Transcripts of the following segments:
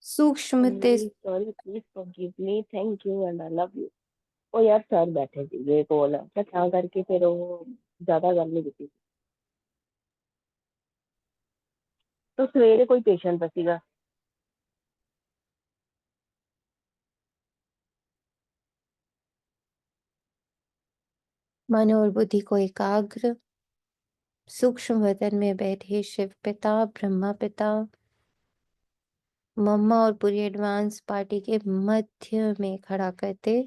सूक्ष्म I'm really sorry, please forgive me, thank you and I love you। ओ यार sir बैठे थे, ये कॉल है क्या क्या करके फिर वो ज्यादा कर नहीं देती। तो सवेरे कोई पेशेंट बसीगा। मन और बुद्धि को एकाग्र सूक्ष्म वतन में बैठे शिव पिता ब्रह्मा पिता मम्मा और पूरी एडवांस पार्टी के मध्य में खड़ा करते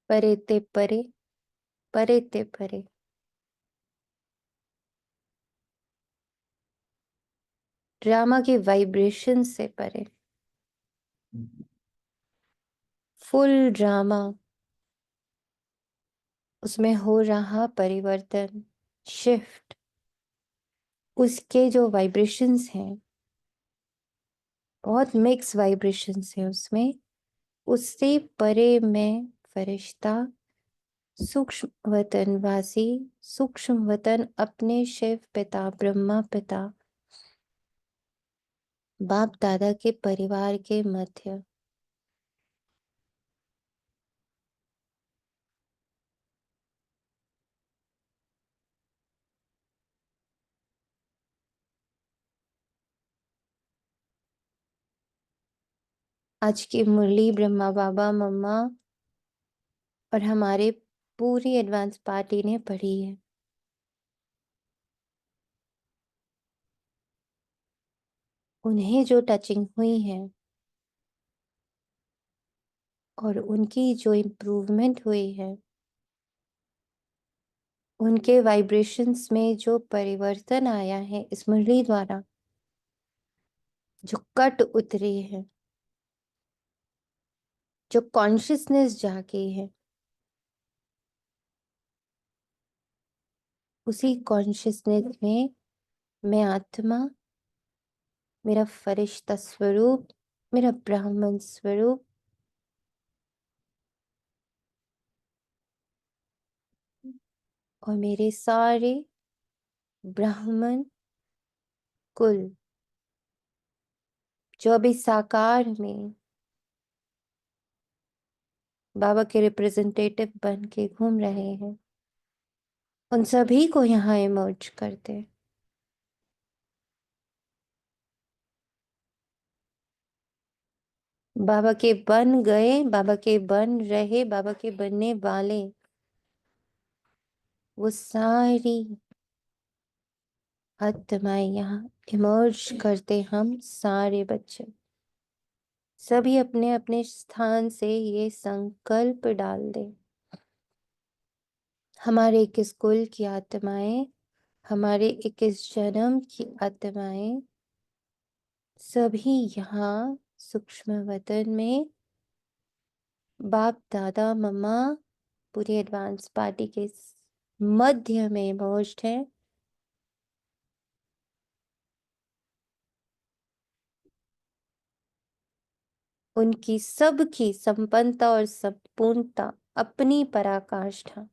परे ते परे परे ते परे ड्रामा के वाइब्रेशन से परे फुल ड्रामा उसमें हो रहा परिवर्तन शिफ्ट उसके जो वाइब्रेशंस हैं बहुत मिक्स वाइब्रेशंस हैं उसमें उससे परे मैं फरिश्ता सूक्ष्म वतन वासी सूक्ष्म वतन अपने शिव पिता ब्रह्मा पिता बाप दादा के परिवार के मध्य आज की मुरली ब्रह्मा बाबा मम्मा और हमारे पूरी एडवांस पार्टी ने पढ़ी है। उन्हें जो टचिंग हुई है और उनकी जो इम्प्रूवमेंट हुई है उनके वाइब्रेशंस में जो परिवर्तन आया है इस मुरली द्वारा जो कट उतरी है जो कॉन्शियसनेस जागी है उसी कॉन्शियसनेस में मैं आत्मा मेरा फरिश्ता स्वरूप मेरा ब्राह्मण स्वरूप और मेरे सारे ब्राह्मण कुल जो अभी साकार में बाबा के रिप्रेजेंटेटिव बन के घूम रहे हैं उन सभी को यहाँ इमर्ज करते बाबा के बन गए बाबा के बन रहे बाबा के बनने वाले वो सारी आत्माएं यहाँ इमर्ज करते हम सारे बच्चे सभी अपने अपने स्थान से ये संकल्प डाल दें हमारे 21 कुल की आत्माएं हमारे 21 जन्म की आत्माएं सभी यहाँ सूक्ष्म वतन में बाप दादा मम्मा पूरी एडवांस पार्टी के मध्य में मौजूद है उनकी सबकी संपन्नता और संपूर्णता अपनी पराकाष्ठा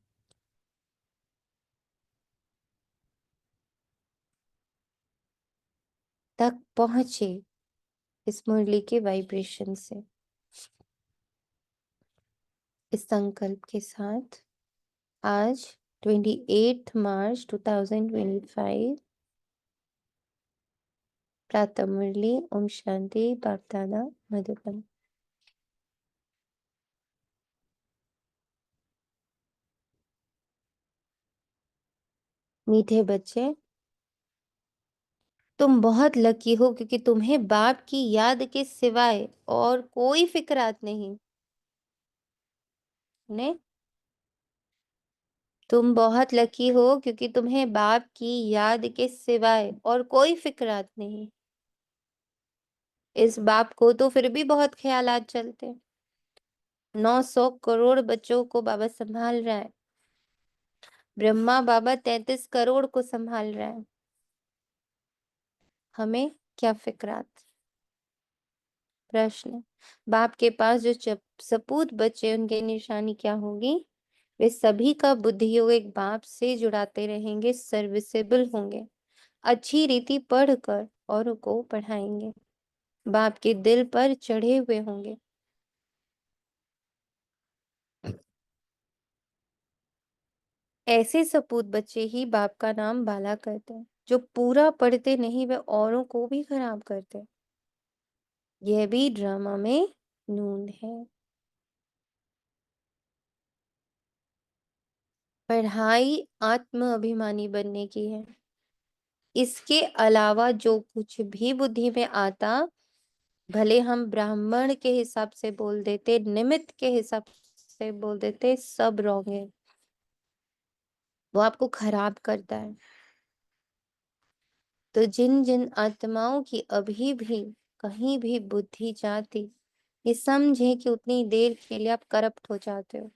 तक पहुंचे इस मुरली के वाइब्रेशन से इस संकल्प के साथ आज 28 मार्च 2025 प्रातः मुरली ओम शांति बाप दादा मधुबन। मीठे बच्चे तुम बहुत लकी हो क्योंकि तुम्हें बाप की याद के सिवाय और कोई फिक्रात नहीं। ने तुम बहुत लकी हो क्योंकि तुम्हें बाप की याद के सिवाय और कोई फिक्रात नहीं। इस बाप को तो फिर भी बहुत ख्यालात चलते। 900 करोड़ बच्चों को बाबा संभाल रहा है। ब्रह्मा बाबा 33 करोड़ को संभाल रहा है। हमें क्या फिक्रात। प्रश्न, बाप के पास जो सपूत बच्चे उनकी निशानी क्या होगी। वे सभी का बुद्धि योग एक बाप से जुड़ाते रहेंगे, सर्विसेबल होंगे, अच्छी रीति पढ़कर औरों को पढ़ाएंगे, बाप के दिल पर चढ़े हुए होंगे। ऐसे सपूत बच्चे ही बाप का नाम बाला करते हैं। जो पूरा पढ़ते नहीं वे औरों को भी खराब करते हैं। यह भी ड्रामा में नून है। पढ़ाई आत्म अभिमानी बनने की है। इसके अलावा जो कुछ भी बुद्धि में आता, भले हम ब्राह्मण के हिसाब से बोल देते, निमित्त के हिसाब से बोल देते, सब रॉन्ग है। वो आपको खराब करता है। तो जिन जिन आत्माओं की अभी भी कहीं भी बुद्धि जाती, ये समझे कि उतनी देर के लिए आप करप्ट हो जाते हो।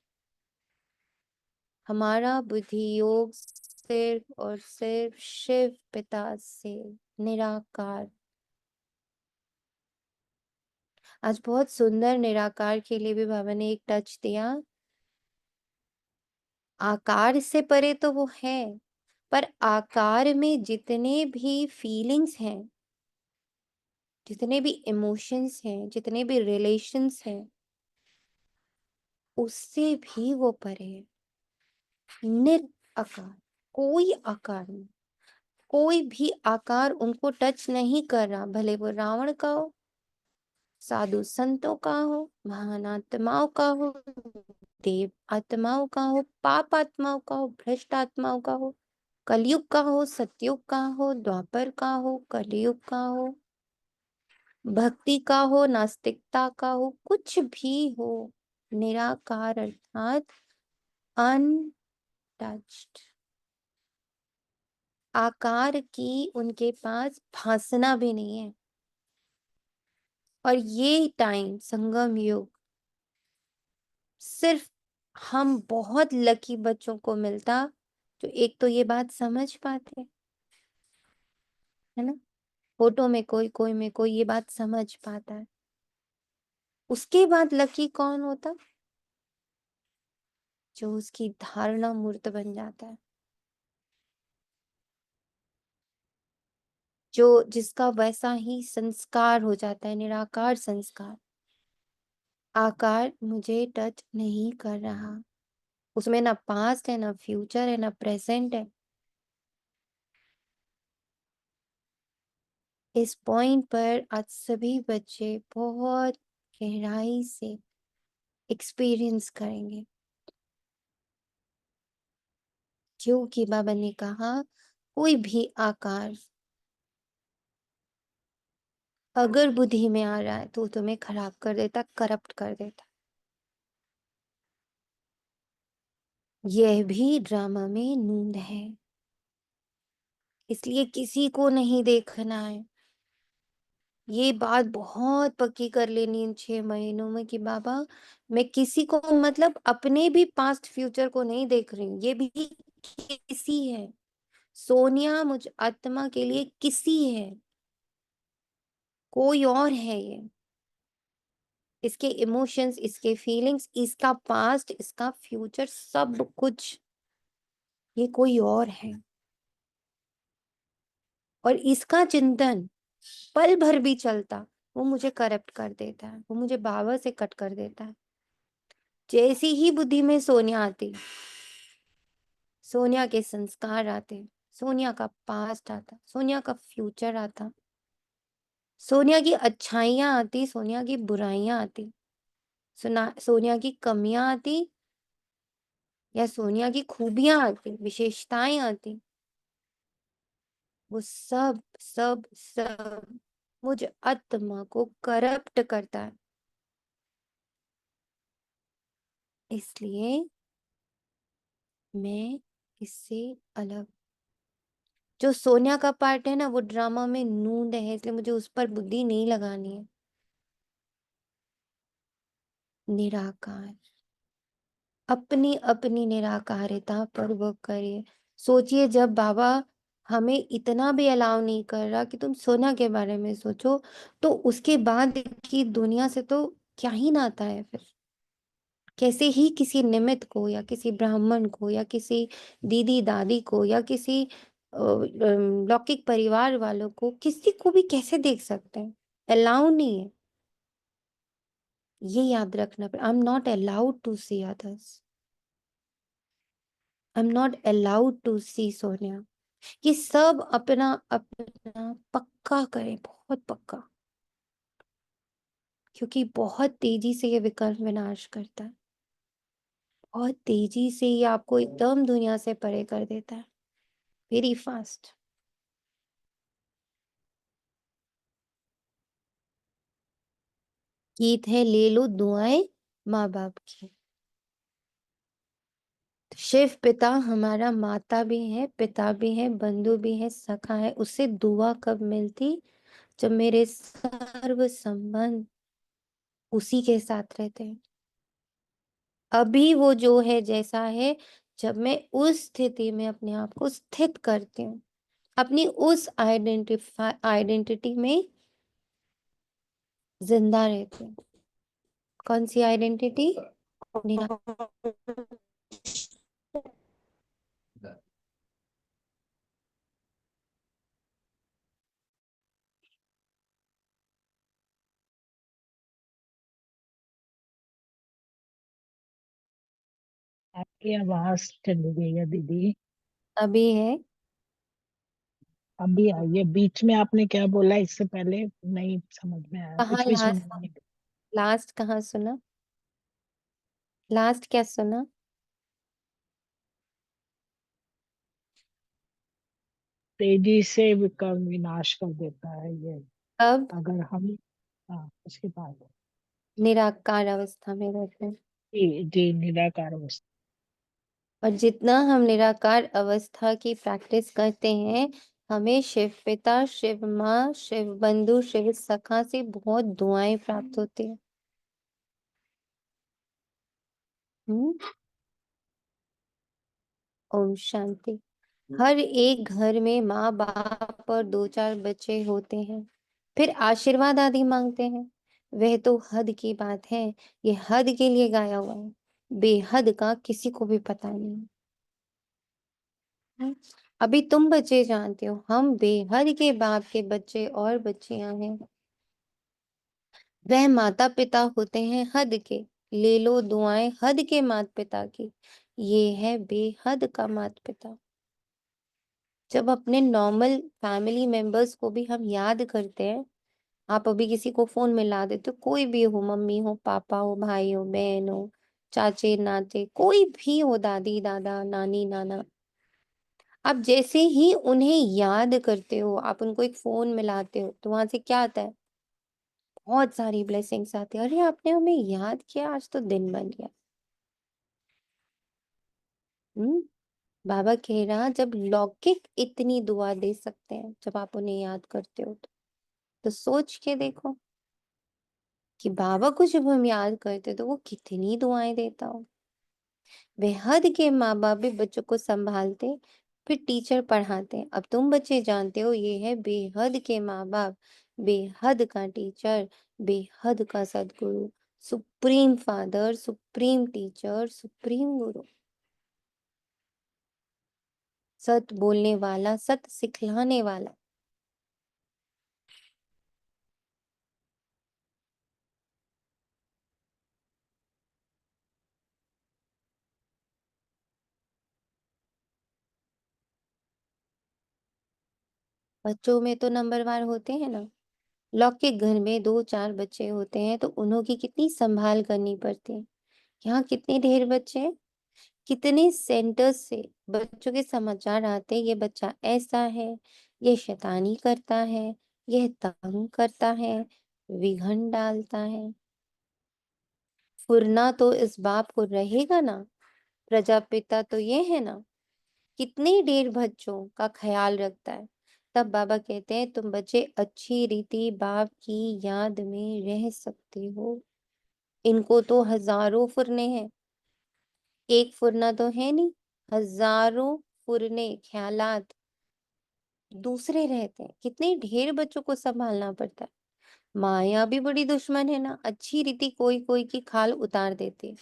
हमारा बुद्धि योग सिर्फ और सिर्फ शिव पिता से निराकार। आज बहुत सुंदर निराकार के लिए भी बाबा ने एक टच दिया। आकार से परे तो वो है, पर आकार में जितने भी फीलिंग्स हैं, जितने भी इमोशंस हैं, जितने भी रिलेशंस हैं, उससे भी वो परे है। निराकार, कोई आकार नहीं, कोई भी आकार उनको टच नहीं कर रहा। भले वो रावण का हो, साधु संतों का हो, महान आत्माओं का हो, देव आत्माओं का हो, पाप आत्माओं का हो, भ्रष्ट आत्माओं का हो, कलयुग का हो, सतयुग का हो, द्वापर का हो, कलयुग का हो, भक्ति का हो, नास्तिकता का हो, कुछ भी हो, निराकार अर्थात अनटच्ड। आकार की उनके पास भासना भी नहीं है। और ये टाइम संगम युग सिर्फ हम बहुत लकी बच्चों को मिलता, जो एक तो ये बात समझ पाते, है ना। फोटो में कोई, कोई में कोई ये बात समझ पाता है। उसके बाद लकी कौन होता, जो उसकी धारणा मूर्त बन जाता है, जो जिसका वैसा ही संस्कार हो जाता है, निराकार संस्कार। आकार मुझे टच नहीं कर रहा, उसमें ना पास्ट है, ना फ्यूचर है, ना प्रेजेंट है। इस पॉइंट पर आज सभी बच्चे बहुत गहराई से एक्सपीरियंस करेंगे, क्योंकि बाबा ने कहा कोई भी आकार अगर बुद्धि में आ रहा है तो तुम्हें खराब कर देता, करप्ट कर देता। यह भी ड्रामा में नूंद है, इसलिए किसी को नहीं देखना है। ये बात बहुत पक्की कर लेनी इन 6 महीनों में कि बाबा मैं किसी को, मतलब अपने भी पास्ट फ्यूचर को नहीं देख रही हूँ। ये भी किसी है, सोनिया मुझ आत्मा के लिए किसी है, कोई और है ये। इसके इमोशंस, इसके फीलिंग्स, इसका पास्ट, इसका फ्यूचर, सब कुछ ये कोई और है। और इसका चिंतन पल भर भी चलता, वो मुझे करप्ट कर देता है, वो मुझे बाबा से कट कर देता है। जैसी ही बुद्धि में सोनिया आती, सोनिया के संस्कार आते, सोनिया का पास्ट आता, सोनिया का फ्यूचर आता, सोनिया की अच्छाइयां आती, सोनिया की बुराइयां आती, सोनिया की कमियां आती या सोनिया की खूबियां आती, विशेषताएं आती। वो सब सब सब मुझ आत्मा को करप्ट करता है। इसलिए मैं इससे अलग। जो सोनिया का पार्ट है ना, वो ड्रामा में नूंद है, इसलिए मुझे उस पर बुद्धि नहीं लगानी है। निराकार, अपनी अपनी निराकारिता पर वर्क करिए। सोचिए, जब बाबा हमें इतना भी अलाउ नहीं कर रहा कि तुम सोना के बारे में सोचो, तो उसके बाद की दुनिया से तो क्या ही नाता है फिर। कैसे ही किसी निमित्त को या किसी ब्राह्मण को या किसी दीदी दादी को या किसी लौकिक परिवार वालों को, किसी को भी कैसे देख सकते हैं? अलाउ नहीं है। ये याद रखना। I am not allowed to see others. I am not allowed to see Sonia. ये सब अपना अपना पक्का करें, बहुत पक्का, क्योंकि बहुत तेजी से ये विकर्म विनाश करता है। बहुत तेजी से ये आपको एकदम दुनिया से परे कर देता है, वेरी फास्ट। गीत है, ले लो दुआएं माँ बाप की। शिव पिता हमारा माता भी है, पिता भी है, बंधु भी है, सखा है। उससे दुआ कब मिलती? जब मेरे सर्व संबंध उसी के साथ रहते हैं। अभी वो जो है जैसा है, जब मैं उस स्थिति में अपने आप को स्थित करती हूँ, अपनी उस आइडेंटिटी में जिंदा रहती हूँ। कौन सी आइडेंटिटी? आपकी आवाज चली गई है दीदी। अभी है। अभी आई है, बीच में आपने क्या बोला इससे पहले नहीं समझ में आया, कहाँ कुछ भी लास्ट? सुनना नहीं। लास्ट कहाँ सुना? लास्ट क्या सुना? तेजी से विकर्म विनाश कर देता है ये, अब अगर हम। हाँ, उसके बाद। निराकार अवस्था में रहते हैं। जी जी, निराकार अवस्था। और जितना हम निराकार अवस्था की प्रैक्टिस करते हैं, हमें शिव पिता, शिव माँ, शिव बंधु, शिव सखा से बहुत दुआएं प्राप्त होती है। हम्म। ओम शांति। हर एक घर में माँ बाप और दो चार बच्चे होते हैं, फिर आशीर्वाद आदि मांगते हैं। वह तो हद की बात है। ये हद के लिए गाया हुआ है, बेहद का किसी को भी पता नहीं है। अभी तुम बच्चे जानते हो, हम बेहद के बाप के बच्चे और बच्चियां हैं। वह माता पिता होते हैं हद के। ले लो दुआएं हद के माता पिता की। ये है बेहद का माता पिता। जब अपने नॉर्मल फैमिली मेंबर्स को भी हम याद करते हैं, आप अभी किसी को फोन मिला देते हो, कोई भी हो, मम्मी हो, पापा हो, भाई हो, बहन हो, चाचे नाचे, कोई भी हो, दादी दादा, नानी नाना, आप जैसे ही उन्हें याद करते हो, आप उनको एक फोन मिलाते हो, तो वहां से क्या आता है? बहुत सारी ब्लेसिंग्स आती है। अरे आपने हमें याद किया, आज तो दिन बन गया। हम्म। बाबा कह रहा, जब लौकिक इतनी दुआ दे सकते हैं जब आप उन्हें याद करते हो, तो सोच के देखो कि बाबा को जब हम याद करते तो वो कितनी दुआएं देता हो। बेहद के माँ बाप भी बच्चों को संभालते, फिर टीचर पढ़ाते हैं। अब तुम बच्चे जानते हो, ये है बेहद के माँ बाप, बेहद का टीचर, बेहद का सदगुरु, supreme father, supreme teacher, supreme गुरु, सत बोलने वाला, सत सिखलाने वाला। बच्चों में तो नंबरवार होते हैं ना। लौकिक घर में दो चार बच्चे होते हैं तो उन्हों की कितनी संभाल करनी पड़ती है। यहाँ कितने ढेर बच्चे हैं, कितने सेंटर्स से बच्चों के समाचार आते हैं, ये बच्चा ऐसा है, ये शैतानी करता है, यह तंग करता है, विघन डालता है। फुरना तो इस बाप को रहेगा ना, प्रजापिता तो ये है ना, कितनी ढेर बच्चों का ख्याल रखता है। तब बाबा कहते हैं तुम बच्चे अच्छी रीति बाप की याद में रह सकते हो। इनको तो हजारों फुरने हैं, एक फुरना तो है नहीं, हजारों फुरने ख्यालात दूसरे रहते हैं। कितने ढेर बच्चों को संभालना पड़ता है। माया भी बड़ी दुश्मन है ना, अच्छी रीति कोई कोई की खाल उतार देती है,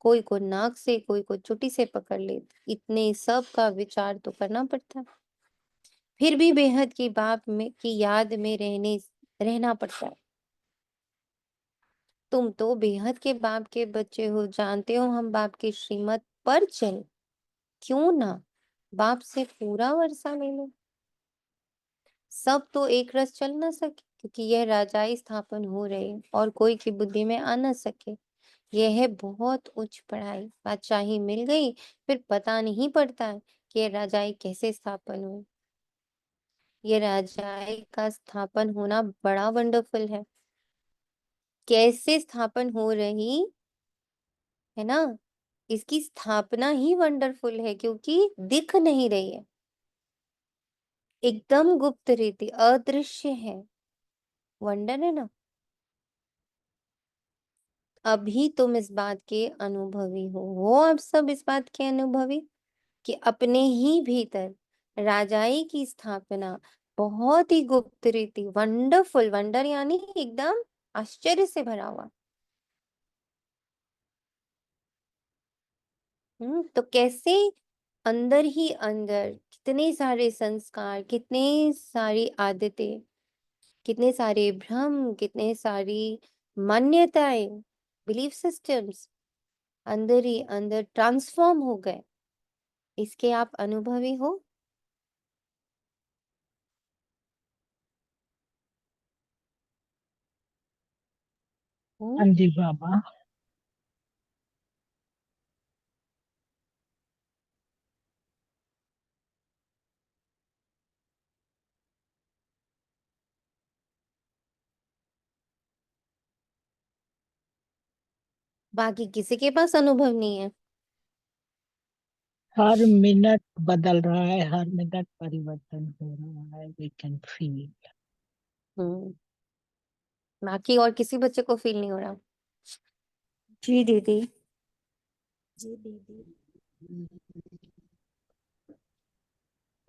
कोई को नाक से, कोई को चुटी से पकड़ लेती। इतने सब का विचार तो करना पड़ता है, फिर भी बेहद की बाप में की याद में रहना पड़ता है। तुम तो बेहद के बाप के बच्चे हो, जानते हो हम बाप की श्रीमत पर चल, क्यों ना बाप से पूरा वर्षा ले लो। सब तो एक रस चल ना सके, क्योंकि यह राजाई स्थापन हो रही और कोई की बुद्धि में आ न सके। यह है बहुत उच्च पढ़ाई, बादशाही मिल गई, फिर पता नहीं पड़ता है कि यह राजाई कैसे स्थापन हुई। ये राजाई का स्थापन होना बड़ा वंडरफुल है। कैसे स्थापन हो रही है ना, इसकी स्थापना ही वंडरफुल है, क्योंकि दिख नहीं रही है, एकदम गुप्त रीति अदृश्य है। वंडर है ना। अभी तुम इस बात के अनुभवी हो आप सब इस बात के अनुभवी कि अपने ही भीतर राजाई की स्थापना बहुत ही गुप्त रीति, वंडरफुल, वंडर यानी एकदम आश्चर्य से भरा हुआ। तो कैसे अंदर ही अंदर कितने सारे संस्कार, कितने सारी आदतें, कितने सारे भ्रम, कितने सारी मान्यताएं, बिलीफ सिस्टम्स अंदर ही अंदर ट्रांसफॉर्म हो गए, इसके आप अनुभवी हो। हाँ जी बाबा। बाकी किसी के पास अनुभव नहीं है। हर मिनट बदल रहा है, हर मिनट परिवर्तन हो रहा है, वी कैन फील। हम्म बाकी और किसी बच्चे को फील नहीं हो रहा। जी दीदी। जी दीदी।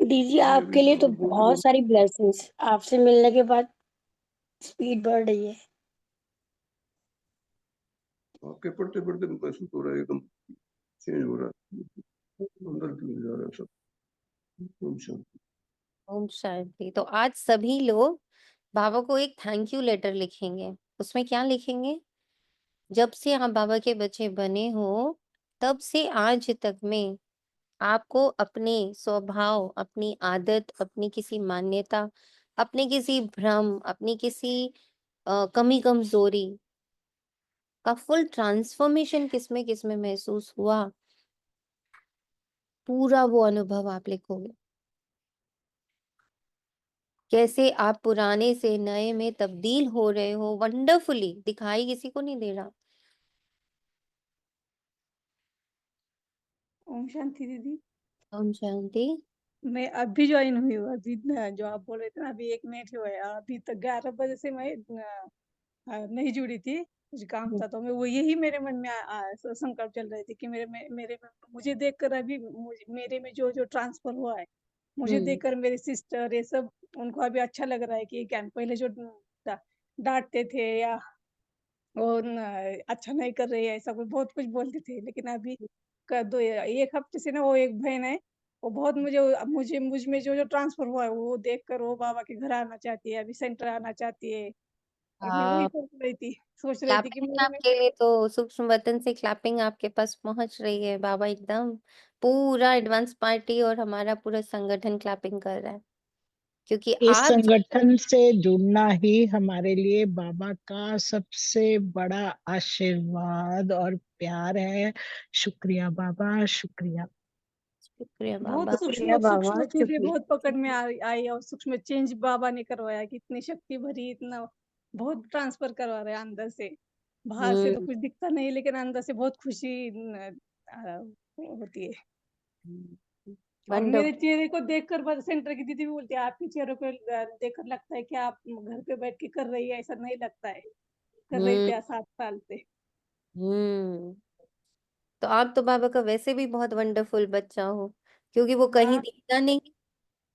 दीदी आपके लिए तो बहुत सारी ब्लेसिंग्स, आपसे मिलने के बाद स्पीड बढ़ रही है। आपके पढ़ते पढ़ते महसूस हो रहा है, एकदम चेंज हो रहा है, अंदर की जा रहा है सब। ओम शांति। ओम शांति। तो आज सभी लोग बाबा को एक थैंक यू लेटर लिखेंगे। उसमें क्या लिखेंगे? जब से आप बाबा के बच्चे बने हो, तब से आज तक में आपको अपने स्वभाव, अपनी आदत, अपनी किसी मान्यता, अपने किसी भ्रम, अपनी किसी कमी कमजोरी का फुल ट्रांसफॉर्मेशन किसमें किसमें महसूस हुआ, पूरा वो अनुभव आप लिखोगे। कैसे आप पुराने से नए में तब्दील हो रहे हो, वंडरफुली, दिखाई किसी को नहीं दे रहा। ओम शांति दीदी। ओम शांति। मैं अभी ज्वाइन हुई हूँ, अभी जो आप बोल रहे थे ना, अभी 1 मिनट ही हुआ है। अभी तक 11 बजे से मैं नहीं जुड़ी थी, कुछ काम था, तो मैं वो यही मेरे मन में संकल्प चल रहे थे कि मुझे देखकर अभी मेरे में जो जो ट्रांसफर हुआ है, मुझे हम्म देखकर मेरे सिस्टर ये सब, उनको अभी अच्छा लग रहा है कि क्या पहले जो डांटते थे या और अच्छा नहीं कर रही है, ऐसा कुछ बहुत कुछ बोलते थे, लेकिन अभी दो 1 हफ्ते से ना, वो एक बहन है, वो बहुत मुझ में जो जो ट्रांसफर हुआ है, वो देखकर वो बाबा के घर आना चाहती है, अभी सेंटर आना चाहती है। और मैं वही सोच रही थी कि क्लैपिंग मेरे में आपके लिए, तो सूक्ष्म वतन से क्लैपिंग आपके पास पहुंच रही है। बाबा एकदम पूरा एडवांस पार्टी और हमारा पूरा संगठन क्लैपिंग कर रहा है, क्योंकि इस आप संगठन से जुड़ना ही हमारे लिए बाबा का सबसे बड़ा आशीर्वाद और प्यार है। शुक्रिया बाबा, शुक्रिया। शुक्रिया बहुत बाबा। शुक्रिया बाबा, सूक्ष्म चीजें शुक्रिया। बहुत पकड़ में आई और सूक्ष्म चेंज बाबा ने करवाया कि इतनी शक्ति भरी, इतना बहुत ट्रांसफर करवा रहे हैं अंदर से। बाहर से तो कुछ दिखता नहीं, लेकिन अंदर से बहुत खुशी होती है। और मेरे वंडरफुल। चेहरे को देखकर बस सेंटर की दीदी भी बोलती है, आपके चेहरे को देखकर लगता है कि आप घर पे बैठ के कर रही है, ऐसा नहीं लगता है। कर रही हम्म थी 7 साल से। हम्म तो आप तो बाबा का वैसे भी बहुत वंडरफुल बच्चा हो, क्योंकि वो कहीं हाँ, दिखता नहीं,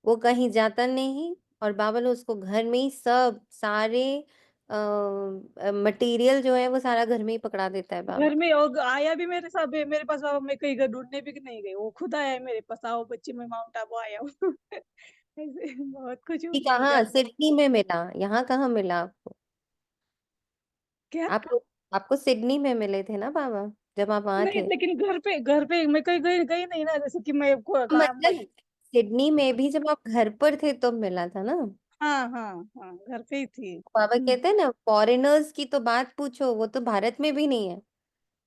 वो कहीं जाता नहीं, और बाबा ने उसको घर में ही सब सारे मटेरियल जो है वो सारा घर में ही पकड़ा देता है बाबा। घर में और आया भी मेरे साथ, मेरे पास बाबा, मैं कहीं घर ढूंढने भी नहीं गई, वो खुद आया है मेरे पास, आओ बच्ची मैं माउंट आबू आया हूँ। ऐसे बहुत खुशी कि होती है मुझे कहाँ अंदर। सिडनी में मिला, यहाँ कहाँ मिला आपको? क्या? आपको आपको सिडनी में मिले थे ना बाबा, जब आप वहां नहीं, थे। लेकिन घर पे मैं कहीं गई गई नहीं ना, जैसे कि मैं काम मतलब सिडनी में भी जब आप घर पर थे तो मिला था ना। हाँ, हाँ, हाँ, घर पे ही थी। बाबा कहते हैं ना, फॉरेनर्स की तो बात पूछो, वो तो भारत में भी नहीं है,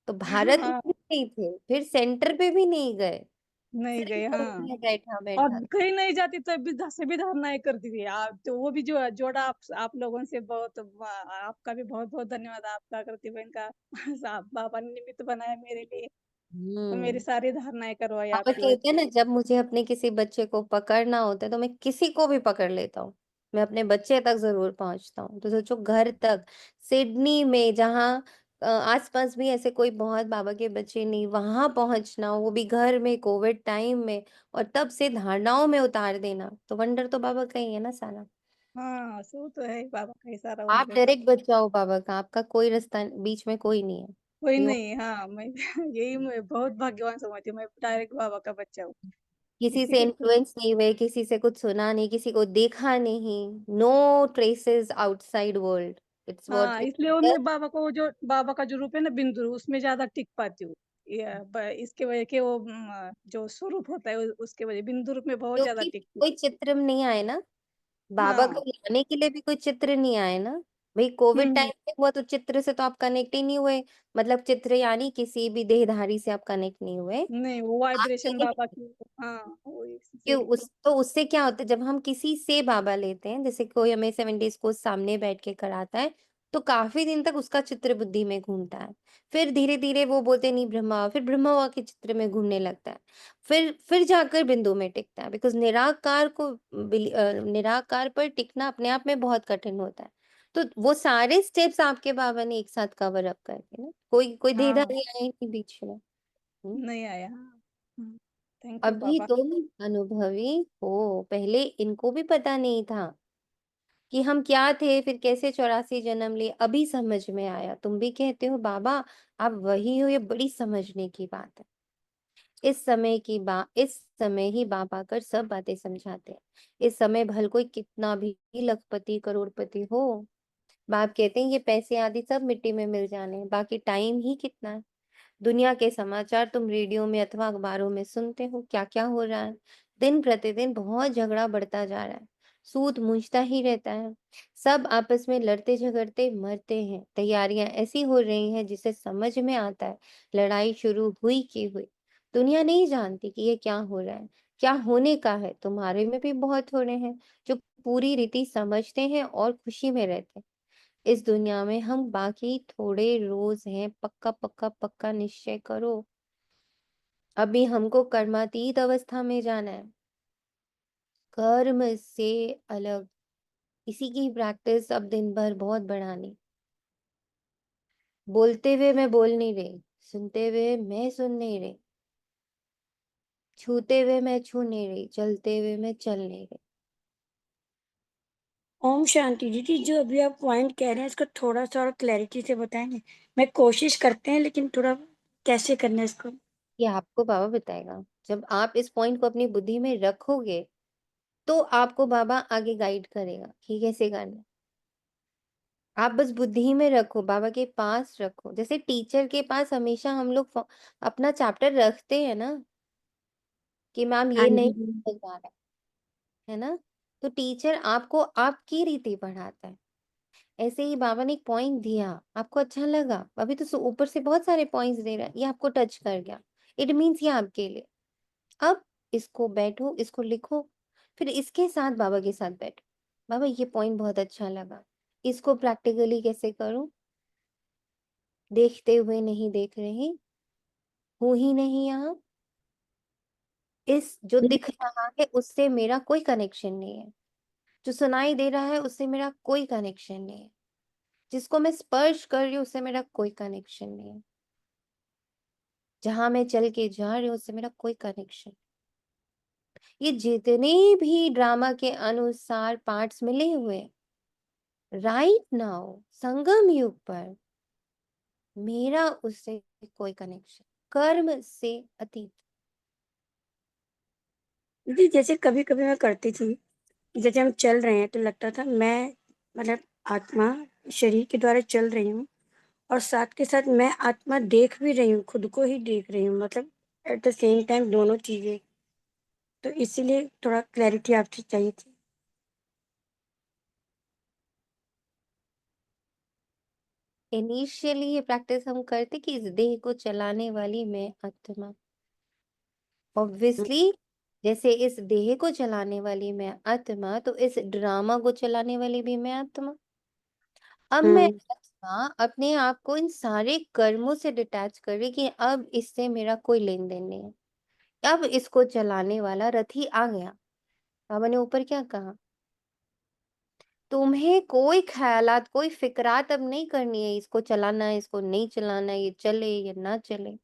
तो भारत में हाँ, भी नहीं थे, फिर सेंटर पे भी नहीं गए, नहीं सिर्फ गए, घर हाँ। में बैठा और बैठा। कहीं नहीं जाती तब भी से भी धारणाएं करती थी आप, तो वो भी जो जोड़ा आप लोगों से, बहुत आपका भी बहुत बहुत धन्यवाद, आपका कृति बहन का। आप बाबा ने निमित्त बनाया मेरे लिए, तो मेरी हम्म सारी धारणाएं करवाई पापा आपकी वजह कहते हैं से। ना, जब मुझे अपने किसी बच्चे को पकड़ना होता है तो मैं किसी को भी पकड़ लेता हूँ, मैं अपने बच्चे तक जरूर पहुंचता हूँ। तो सोचो घर तक, सिडनी में जहाँ आसपास भी ऐसे कोई बहुत बाबा के बच्चे नहीं, वहां पहुंचना, वो भी घर में कोविड टाइम में, और तब से धारणाओं में उतार देना, तो वंडर तो बाबा का ही है ना सारा। हाँ, सो तो है बाबा का ही सारा आप वंडर। डायरेक्ट बच्चा हो बाबा का, आपका कोई रास्ता बीच में कोई नहीं है। कोई You नहीं, हाँ, मैं यही मैं बहुत भाग्यवान समझती हूँ, मैं डायरेक्ट बाबा का बच्चा हूँ। किसी किसी से को इन्फ्लुएंस नहीं हुए, किसी से कुछ सुना नहीं, किसी को देखा नहीं, no traces outside world, it's what हाँ, वी इसलिए वो मैं बाबा का जो रूप है ना बिंदु, उसमें ज्यादा टिक पाती हूँ। इसके वजह के वो जो स्वरूप होता है उसके वजह बिंदु रूप में बहुत ज्यादा क्योंकि टिकती हूँ। कोई चित्र में नहीं आए ना, बाबा को हाँ। लाने के लिए भी कोई चित्र नहीं आए ना। भाई कोविड हम्म। टाइम पे हुआ तो चित्र से तो आप कनेक्ट ही नहीं हुए, मतलब चित्र यानी किसी भी देहधारी से आप कनेक्ट नहीं हुए। नहीं, वो आप वाइब्रेशन लेकिन बाबा की। हाँ, वो कि इससे। उस तो उससे क्या होता है, जब हम किसी से बाबा लेते हैं, जैसे कोई हमें 7 डेज को सामने बैठ के कराता है, तो काफी दिन तक उसका चित्र बुद्धि में घूमता है। फिर धीरे धीरे वो बोलते नहीं ब्रह्मा, फिर ब्रह्मा बाबा के चित्र में घूमने लगता है। फिर जाकर बिंदु में टिकता है, बिकॉज निराकार को निराकार पर टिकना अपने आप में बहुत कठिन होता है। तो वो सारे स्टेप्स आपके बाबा ने एक साथ कवर अप करके ना, कोई कोई हाँ, देहधारी आए नहीं बीच में। हम्म। नहीं आया, हाँ। थैंक यू अभी बाबा। तुम अनुभवी हो, पहले इनको भी पता नहीं था कि हम क्या थे, फिर कैसे 84 जन्म लिए, अभी समझ में आया। तुम भी कहते हो बाबा आप वही हो, ये बड़ी समझने की बात है। इस समय ही बाबा कर सब बातें समझाते हैं। इस समय भल कोई कितना भी लखपति करोड़पति हो, बाप कहते हैं ये पैसे आदि सब मिट्टी में मिल जाने हैं, बाकी टाइम ही कितना है। दुनिया के समाचार तुम रेडियो में अथवा अखबारों में सुनते हो, क्या क्या हो रहा है। दिन प्रतिदिन बहुत झगड़ा बढ़ता जा रहा है, सूद मूंझता ही रहता है, सब आपस में लड़ते झगड़ते मरते हैं। तैयारियां ऐसी हो रही हैं जिसे समझ में आता है लड़ाई शुरू हुई की हुई। दुनिया नहीं जानती कि ये क्या हो रहा है, क्या होने का है। तुम्हारे में भी बहुत हो रहे हैं जो पूरी रीति समझते हैं और खुशी में रहते हैं। इस दुनिया में हम बाकी थोड़े रोज हैं, पक्का पक्का पक्का निश्चय करो। अभी हमको कर्मातीत अवस्था में जाना है, कर्म से अलग। इसी की प्रैक्टिस अब दिन भर बहुत बढ़ानी। बोलते हुए मैं बोल नहीं रही, सुनते हुए मैं सुन नहीं रही, छूते हुए मैं छू नहीं रही, चलते हुए मैं चल नहीं रही। ओम शांति दीदी, जो अभी आप पॉइंट कह रहे हैं इसको थोड़ा सा और क्लैरिटी से बताएंगे? मैं कोशिश करते हैं, लेकिन थोड़ा कैसे करना है इसको? ये आपको बाबा बताएगा। जब आप इस पॉइंट को अपनी बुद्धि में रखोगे तो आपको बाबा आगे गाइड करेगा कि कैसे करना है। आप बस बुद्धि में रखो, बाबा के पास रखो, जैसे टीचर के पास हमेशा हम लोग अपना चैप्टर रखते हैं ना, कि मैम हाँ ये नहीं जी। समझ आ रहा है ना, तो टीचर आपको आपकी रीति पढ़ाता है। ऐसे ही बाबा ने एक पॉइंट दिया, आपको अच्छा लगा, अभी तो ऊपर से बहुत सारे पॉइंट्स दे रहा है, ये आपको टच कर गया, इट मीन्स ये आपके लिए। अब इसको बैठो, इसको लिखो, फिर इसके साथ बाबा के साथ बैठो। बाबा ये पॉइंट बहुत अच्छा लगा, इसको प्रैक्टिकली कैसे करूं? देखते हुए नहीं देख रही, हूं ही नहीं यहाँ। इस जो दिख रहा है उससे मेरा कोई कनेक्शन नहीं है, जो सुनाई दे रहा है उससे मेरा कोई कनेक्शन नहीं है, जिसको मैं स्पर्श कर रही हूँ उससे मेरा कोई कनेक्शन नहीं है, जहां मैं चल के जा रही हूँ उससे मेरा कोई कनेक्शन। ये जितने भी ड्रामा के अनुसार पार्ट्स मिले हुए राइट नाउ संगम युग पर, मेरा उससे कोई कनेक्शन, कर्म से अतीत। दीदी जैसे कभी कभी मैं करती थी, जैसे हम चल रहे हैं तो लगता था मैं मतलब आत्मा शरीर के द्वारा चल रही हूँ, और साथ के साथ मैं आत्मा देख भी रही हूँ, खुद को ही देख रही हूँ, मतलब एट द सेम टाइम दोनों चीजें। तो इसीलिए थोड़ा क्लैरिटी आपसे चाहिए थी। इनिशियली ये प्रैक्टिस हम करते कि इस देह को चलाने वाली मैं आत्मा, ऑब्वियसली जैसे इस देह को चलाने वाली मैं आत्मा, तो इस ड्रामा को चलाने वाली भी मैं आत्मा। अब मैं हम्म आत्मा अपने आप को इन सारे कर्मों से डिटैच कर रही कि अब इससे मेरा कोई लेन देन नहीं है, अब इसको चलाने वाला रथी आ गया। बाबा ने ऊपर क्या कहा? तुम्हें कोई ख्यालात, कोई फिक्रात अब नहीं करनी है, इसको चलाना है, इसको नहीं चलाना है, ये चले या ना चले।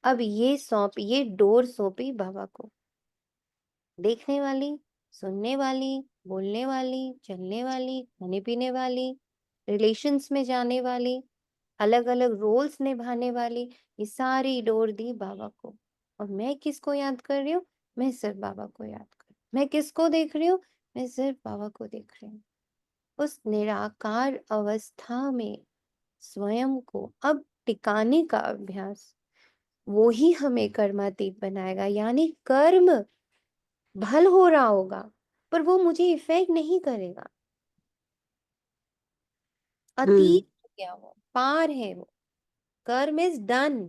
अब ये डोर सौंपी बाबा को, देखने वाली, सुनने वाली, बोलने वाली, चलने वाली, खाने पीने वाली, रिलेशंस में जाने वाली, अलग अलग रोल्स निभाने वाली, ये सारी डोर दी बाबा को। और मैं किसको याद कर रही हूँ? मैं सिर्फ बाबा को याद कर रही हूँ। मैं किसको देख रही हूँ? मैं सिर्फ बाबा को देख रही हूँ। उस निराकार अवस्था में स्वयं को अब टिकाने का अभ्यास, वो ही हमें कर्मातीत बनाएगा। यानी कर्म भल हो रहा होगा पर वो मुझे इफेक्ट नहीं करेगा। हम्म अतीत हो गया, वो पार है, वो कर्म is done,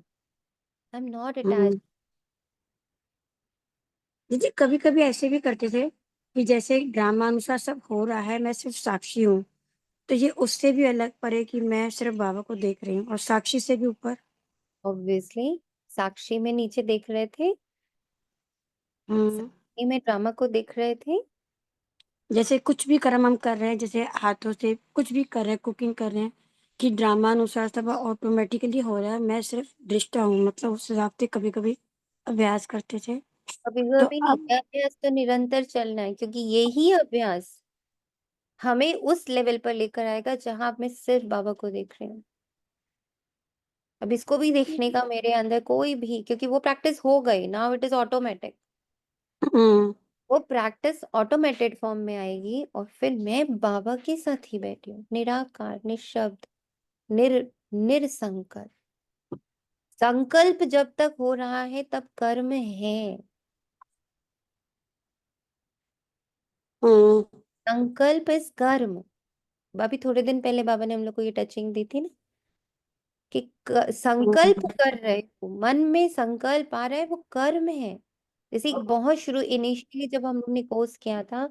I am not attach. Hmm दीदी कभी कभी ऐसे भी करते थे कि जैसे ड्रामानुसार सब हो रहा है, मैं सिर्फ साक्षी हूँ, तो ये उससे भी अलग पड़े कि मैं सिर्फ बाबा को देख रही हूँ और साक्षी से भी ऊपर। ऑब्वियसली साक्षी में नीचे देख रहे थे, हम्म साक्षी में ड्रामा को देख रहे थे। जैसे कुछ भी कर्म हम कर रहे हैं, जैसे हाथों से कुछ भी कर रहे हैं, कुकिंग कर रहे हैं, कि ड्रामा अनुसार सब ऑटोमेटिकली हो रहा है, मैं सिर्फ दृष्टा हूँ, मतलब उस हिसाब से कभी कभी अभ्यास करते थे। कभी तो कभी नहीं, अब ये अभ्यास तो निरंतर चलना है, क्योंकि यही अभ्यास हमें उस लेवल पर लेकर आएगा जहां आप मैं सिर्फ बाबा को देख रही हूँ। अब इसको भी देखने का मेरे अंदर कोई भी, क्योंकि वो प्रैक्टिस हो गई, नाउ इट इज ऑटोमेटिक। हम्म वो प्रैक्टिस ऑटोमेटेड फॉर्म में आएगी और फिर मैं बाबा के साथ ही बैठी हूँ, निराकार, निशब्द, निरसंकल्प। संकल्प जब तक हो रहा है तब कर्म है। हम्म संकल्प इज कर्म। अभी थोड़े दिन पहले बाबा ने हम लोग को ये टचिंग दी थी ना, कि संकल्प हम्म कर रहे हो, मन में संकल्प आ रहा है, वो कर्म है। जैसे एक बहुत शुरू इनिशियली जब हम लोग ने कोर्स किया था,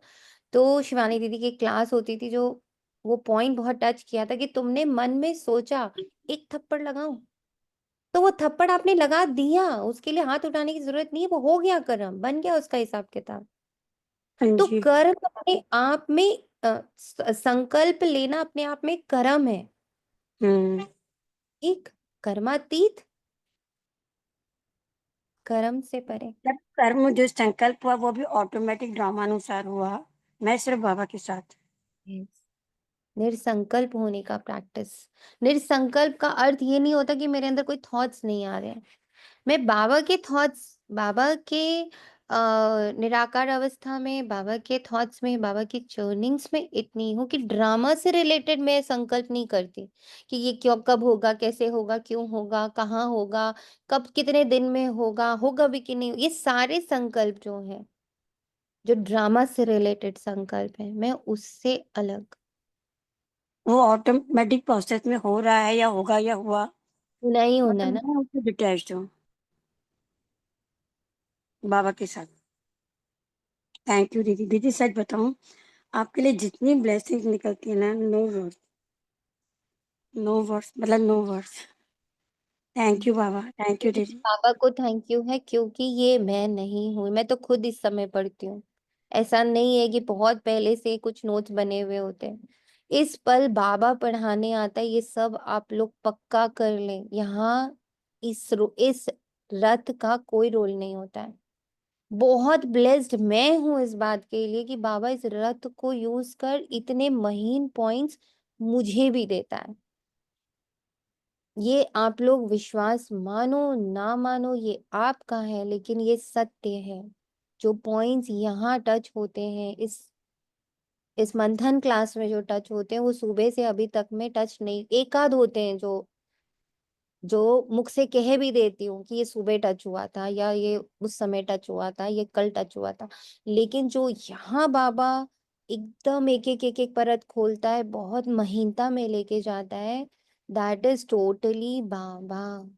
तो शिवानी दीदी की क्लास होती थी, जो वो पॉइंट बहुत टच किया था कि तुमने मन में सोचा एक थप्पड़ लगाऊं, तो वो थप्पड़ आपने लगा दिया, उसके लिए हाथ उठाने की जरूरत नहीं है, वो हो गया, कर्म बन गया उसका हिसाब किताब। हाँ तो जी। कर्म अपने आप में संकल्प लेना अपने आप में कर्म है। हम्म एक कर्मातीत, कर्म से परे। जब कर्म जो संकल्प हुआ वो भी ऑटोमेटिक ड्रामा अनुसार हुआ, मैं सिर्फ बाबा के साथ। Yes. निर्संकल्प होने का प्रैक्टिस। निर्संकल्प का अर्थ ये नहीं होता कि मेरे अंदर कोई थॉट्स नहीं आ रहे हैं। मैं बाबा के थॉट्स, बाबा के निराकार अवस्था में, बाबा के थॉट्स में, बाबा की चर्निंग्स में इतनी हूँ कि ड्रामा से रिलेटेड मैं संकल्प नहीं करती कि ये क्यों, कब होगा, कैसे होगा, क्यों होगा, कहाँ होगा, कब, कितने दिन में होगा, होगा भी कि नहीं। ये सारे संकल्प जो हैं, जो ड्रामा से रिलेटेड संकल्प है, मैं उससे अलग। वो ऑटोमेटिक प्रोसेस में हो रहा है या होगा या हुआ, नहीं होना मतलब ना। मैं उससे डिटैच्ड हूँ बाबा के साथ। थैंक यू दीदी। दीदी सच बताऊं, आपके लिए जितनी ब्लेसिंग निकलती है ना, नो वर्ड्स, नो वर्ड्स, मतलब नो वर्ड्स। थैंक यू बाबा, थैंक यू दीदी। पापा को थैंक यू है, क्योंकि ये मैं नहीं हूँ, मैं तो खुद इस समय पढ़ती हूँ। ऐसा नहीं है कि बहुत पहले से कुछ नोट्स बने हुए होते हैं। इस पल बाबा पढ़ाने आता है, ये सब आप लोग पक्का कर लें। यहाँ इस रथ का कोई रोल नहीं होता है। बहुत ब्लेस्ड मैं हूं इस बात के लिए कि बाबा इस रथ को यूज कर इतने महीन पॉइंट्स मुझे भी देता है। ये आप लोग विश्वास मानो ना मानो, ये आपका है, लेकिन ये सत्य है। जो पॉइंट्स यहाँ टच होते हैं, इस मंथन क्लास में जो टच होते हैं, वो सुबह से अभी तक में टच नहीं, एक आध होते हैं जो जो मुख से कह भी देती हूँ कि ये सुबह टच हुआ था, या ये उस समय टच हुआ था, ये कल टच हुआ था। लेकिन जो यहाँ बाबा एकदम एक एक परत खोलता है, बहुत महीनता में लेके जाता है, दैट इज टोटली बाबा।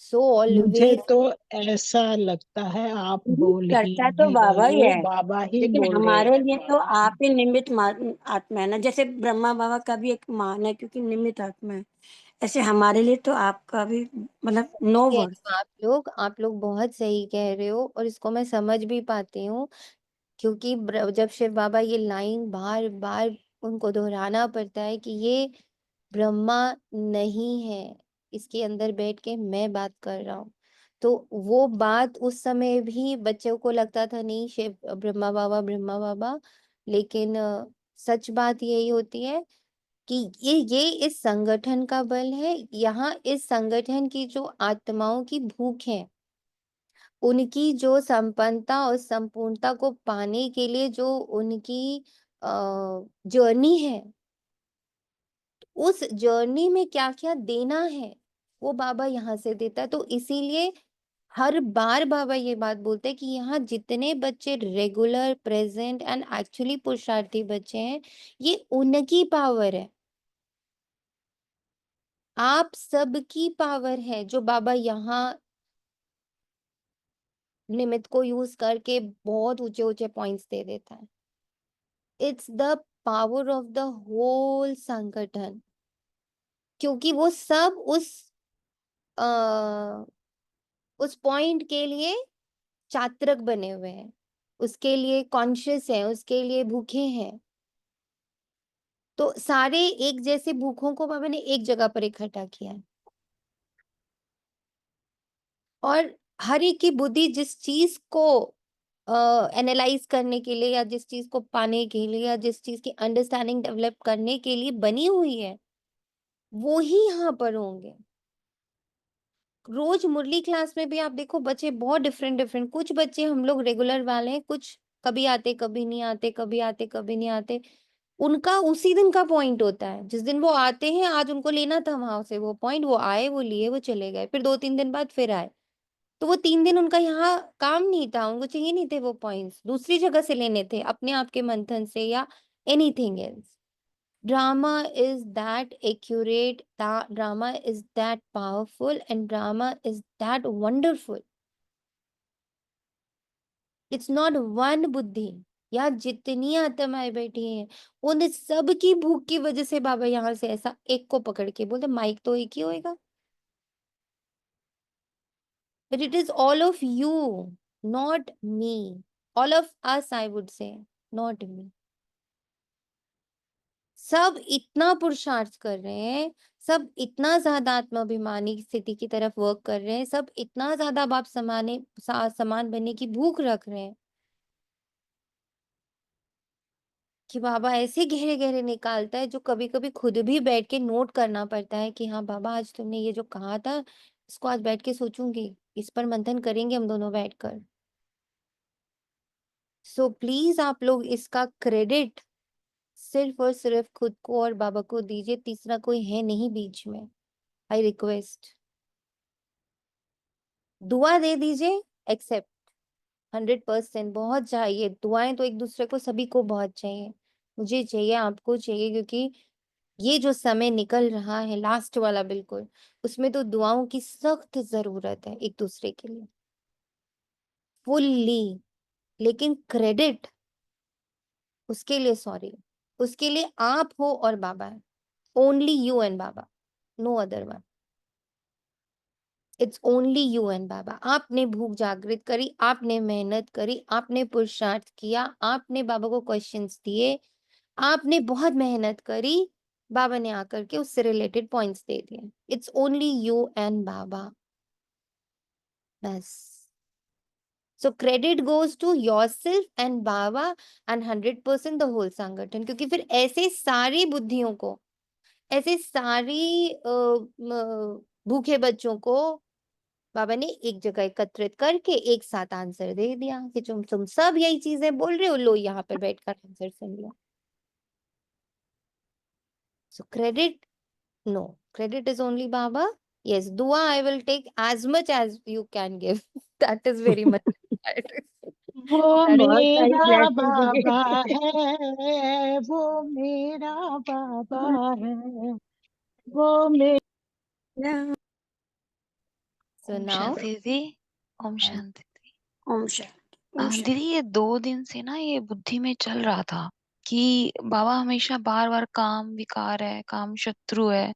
सो मुझे ऑलवेज तो ऐसा लगता है आप दीदी बोल ही करता तो नहीं बाबा रहे ही हो, है, बाबा ही लेकिन बोल रहे हमारे हैं। लिए तो आप ही निमित्त आत्मा है ना। जैसे ब्रह्मा बाबा का भी एक मान है, क्योंकि निमित्त आत्मा है, ऐसे हमारे लिए तो आपका भी, मतलब नो कह रहे वर्ड। हो आप लोग बहुत सही कह रहे हो, और इसको मैं समझ भी पाती हूँ। क्योंकि जब शिव बाबा ये लाइन बार बार उनको दोहराना पड़ता है कि ये ब्रह्मा नहीं है, इसके अंदर बैठ के मैं बात कर रहा हूँ। तो वो बात उस समय भी बच्चों को लगता था नहीं, शिव ब्रह्मा बाबा ब्रह्मा बाबा। लेकिन सच बात यही होती है कि ये इस संगठन का बल है। यहाँ इस संगठन की जो आत्माओं की भूख है, उनकी जो संपन्नता और संपूर्णता को पाने के लिए जो उनकी जर्नी है, उस जर्नी में क्या क्या देना है, वो बाबा यहाँ से देता है। तो इसीलिए हर बार बाबा ये बात बोलते हैं कि यहाँ जितने बच्चे रेगुलर प्रेजेंट एंड एक्चुअली पुरुषार्थी बच्चे हैं, ये उनकी पावर है, आप सबकी पावर है, जो बाबा यहाँ निमित्त को यूज करके बहुत ऊंचे ऊंचे पॉइंट्स दे देता है। It's the power of the whole संगठन, क्योंकि वो सब आ, उस पॉइंट के लिए चात्रक बने हुए हैं, उसके लिए कॉन्शियस हैं, उसके लिए भूखे हैं। तो सारे एक जैसे भूखों को बाबा ने एक जगह पर इकट्ठा किया है, और हर एक की बुद्धि जिस चीज को एनालाइज करने के लिए, या जिस चीज को पाने के लिए, या जिस चीज की अंडरस्टैंडिंग डेवलप करने के लिए बनी हुई है, वो ही यहाँ पर होंगे। रोज मुरली क्लास में भी आप देखो, बच्चे बहुत डिफरेंट डिफरेंट, कुछ बच्चे हम लोग रेगुलर वाले हैं, कुछ कभी आते कभी नहीं आते, कभी आते कभी नहीं आते। उनका उसी दिन का पॉइंट होता है, जिस दिन वो आते हैं, आज उनको लेना था वहां से वो पॉइंट, वो आए, वो लिए, वो चले गए, फिर 2-3 दिन बाद फिर आए। तो वो 3 दिन उनका यहाँ काम नहीं था, उनको चाहिए नहीं थे वो पॉइंट्स, दूसरी जगह से लेने थे, अपने आप के मंथन से या anything else. Drama is that accurate, that drama is that powerful, and drama is that wonderful. It's not one बुद्धि, या जितनी आत्माएं बैठी हैं, उन सब की भूख की वजह से बाबा यहाँ से ऐसा एक को पकड़ के बोलते माइक तो एक ही होएगा। But it is all of you, not me. All of us, I would say, not me. सब इतना पुरुषार्थ कर रहे हैं, सब इतना ज्यादा आत्माभिमानी स्थिति की तरफ वर्क कर रहे हैं, सब इतना ज्यादा बाप समान बनने की भूख रख रहे हैं कि बाबा ऐसे गहरे गहरे निकालता है, जो कभी कभी खुद भी बैठ के नोट करना पड़ता है कि हाँ बाबा, आज तुमने ये जो कहा था, इसको आज बैठ के सोचूंगी, इस पर मंथन करेंगे हम दोनों बैठकर। सो प्लीज आप लोग इसका क्रेडिट सिर्फ और सिर्फ खुद को और बाबा को दीजिए, तीसरा कोई है नहीं बीच में। आई रिक्वेस्ट, दुआ दे दीजिए, एक्सेप्ट 100%, बहुत चाहिए दुआएं तो एक दूसरे को, सभी को बहुत चाहिए, मुझे चाहिए, आपको चाहिए, क्योंकि ये जो समय निकल रहा है लास्ट वाला बिल्कुल, उसमें तो दुआओं की सख्त जरूरत है एक दूसरे के लिए, फुल्ली। लेकिन क्रेडिट उसके लिए सॉरी, उसके लिए आप हो और बाबा है। ओनली यू एंड बाबा, no other one. It's only you and बाबा। आपने भूख जागृत करी, आपने मेहनत करी, आपने पुरुषार्थ किया, आपने बाबा को क्वेश्चंस दिए, आपने बहुत मेहनत करी, बाबा ने आकर के उससे रिलेटेड पॉइंट्स दे दिए। इट्स ओनली यू एंड बाबा, बस। So credit goes to yourself and बाबा एंड 100% द होल संगठन। क्योंकि फिर ऐसे सारी बुद्धियों को, ऐसे सारी भूखे बच्चों को बाबा ने एक जगह एकत्रित करके एक साथ आंसर दे दिया कि तुम सब यही चीजें बोल रहे हो, लो यहाँ पर बैठकर आंसर सुन लो। So credit, no, credit is only Baba. Yes, dua I will take as much as you can give. That is very much required. वो बहुत सारी मेरा blessings बाबा होंगे। है, वो मेरा बाबा है, वो मेरा। So ओम now, शांति दीदी। ओम शांति दीदी। ओम शांति, ओम शांति। दीदी ये 2 दिन से ना ये बुद्धि में चल रहा था कि बाबा हमेशा बार बार काम विकार है, काम शत्रु है।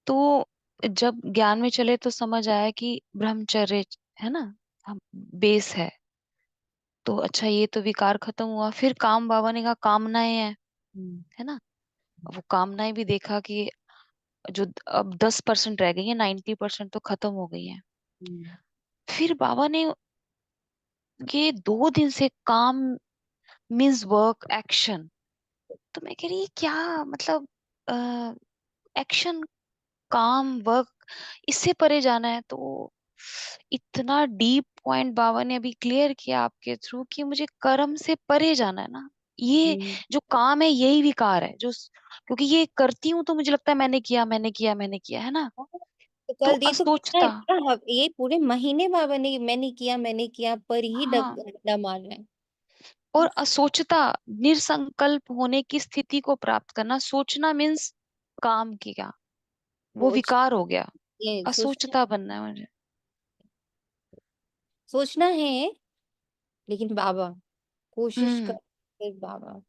तो जब ज्ञान में चले तो समझ आया कि ब्रह्मचर्य है ना, हम बेस है। तो अच्छा ये तो विकार खत्म हुआ, फिर काम बाबा ने कहा कामनाएं हैं, है ना। वो कामनाएं भी देखा कि जो अब 10% रह गई है, 90% तो खत्म हो गई है। फिर बाबा ने ये 2 दिन से काम मीन्स वर्क एक्शन। तो मैं कह रही ये क्या मतलब, एक्शन काम वर्क इससे परे जाना है। तो इतना डीप पॉइंट बाबा ने अभी क्लियर किया आपके थ्रू कि मुझे कर्म से परे जाना है ना। ये जो काम है यही विकार है, जो क्योंकि ये करती हूँ तो मुझे लगता है मैंने किया मैंने किया मैंने किया, है ना। तो तो कल ये तो पता है असोचता। ये पूरे महीने बाबा ने मैंने किया पर ही हाँ, डंडा मार रहे हैं। और असोचता, निर्संकल्प होने की स्थिति को प्राप्त करना। सोचना मीन्स काम किया, वो सोच, विकार हो गया। ये असोचता बनना है मुझे। सोचना है, लेकिन बाबा कोशिश कर, हम्म। फिर बाबा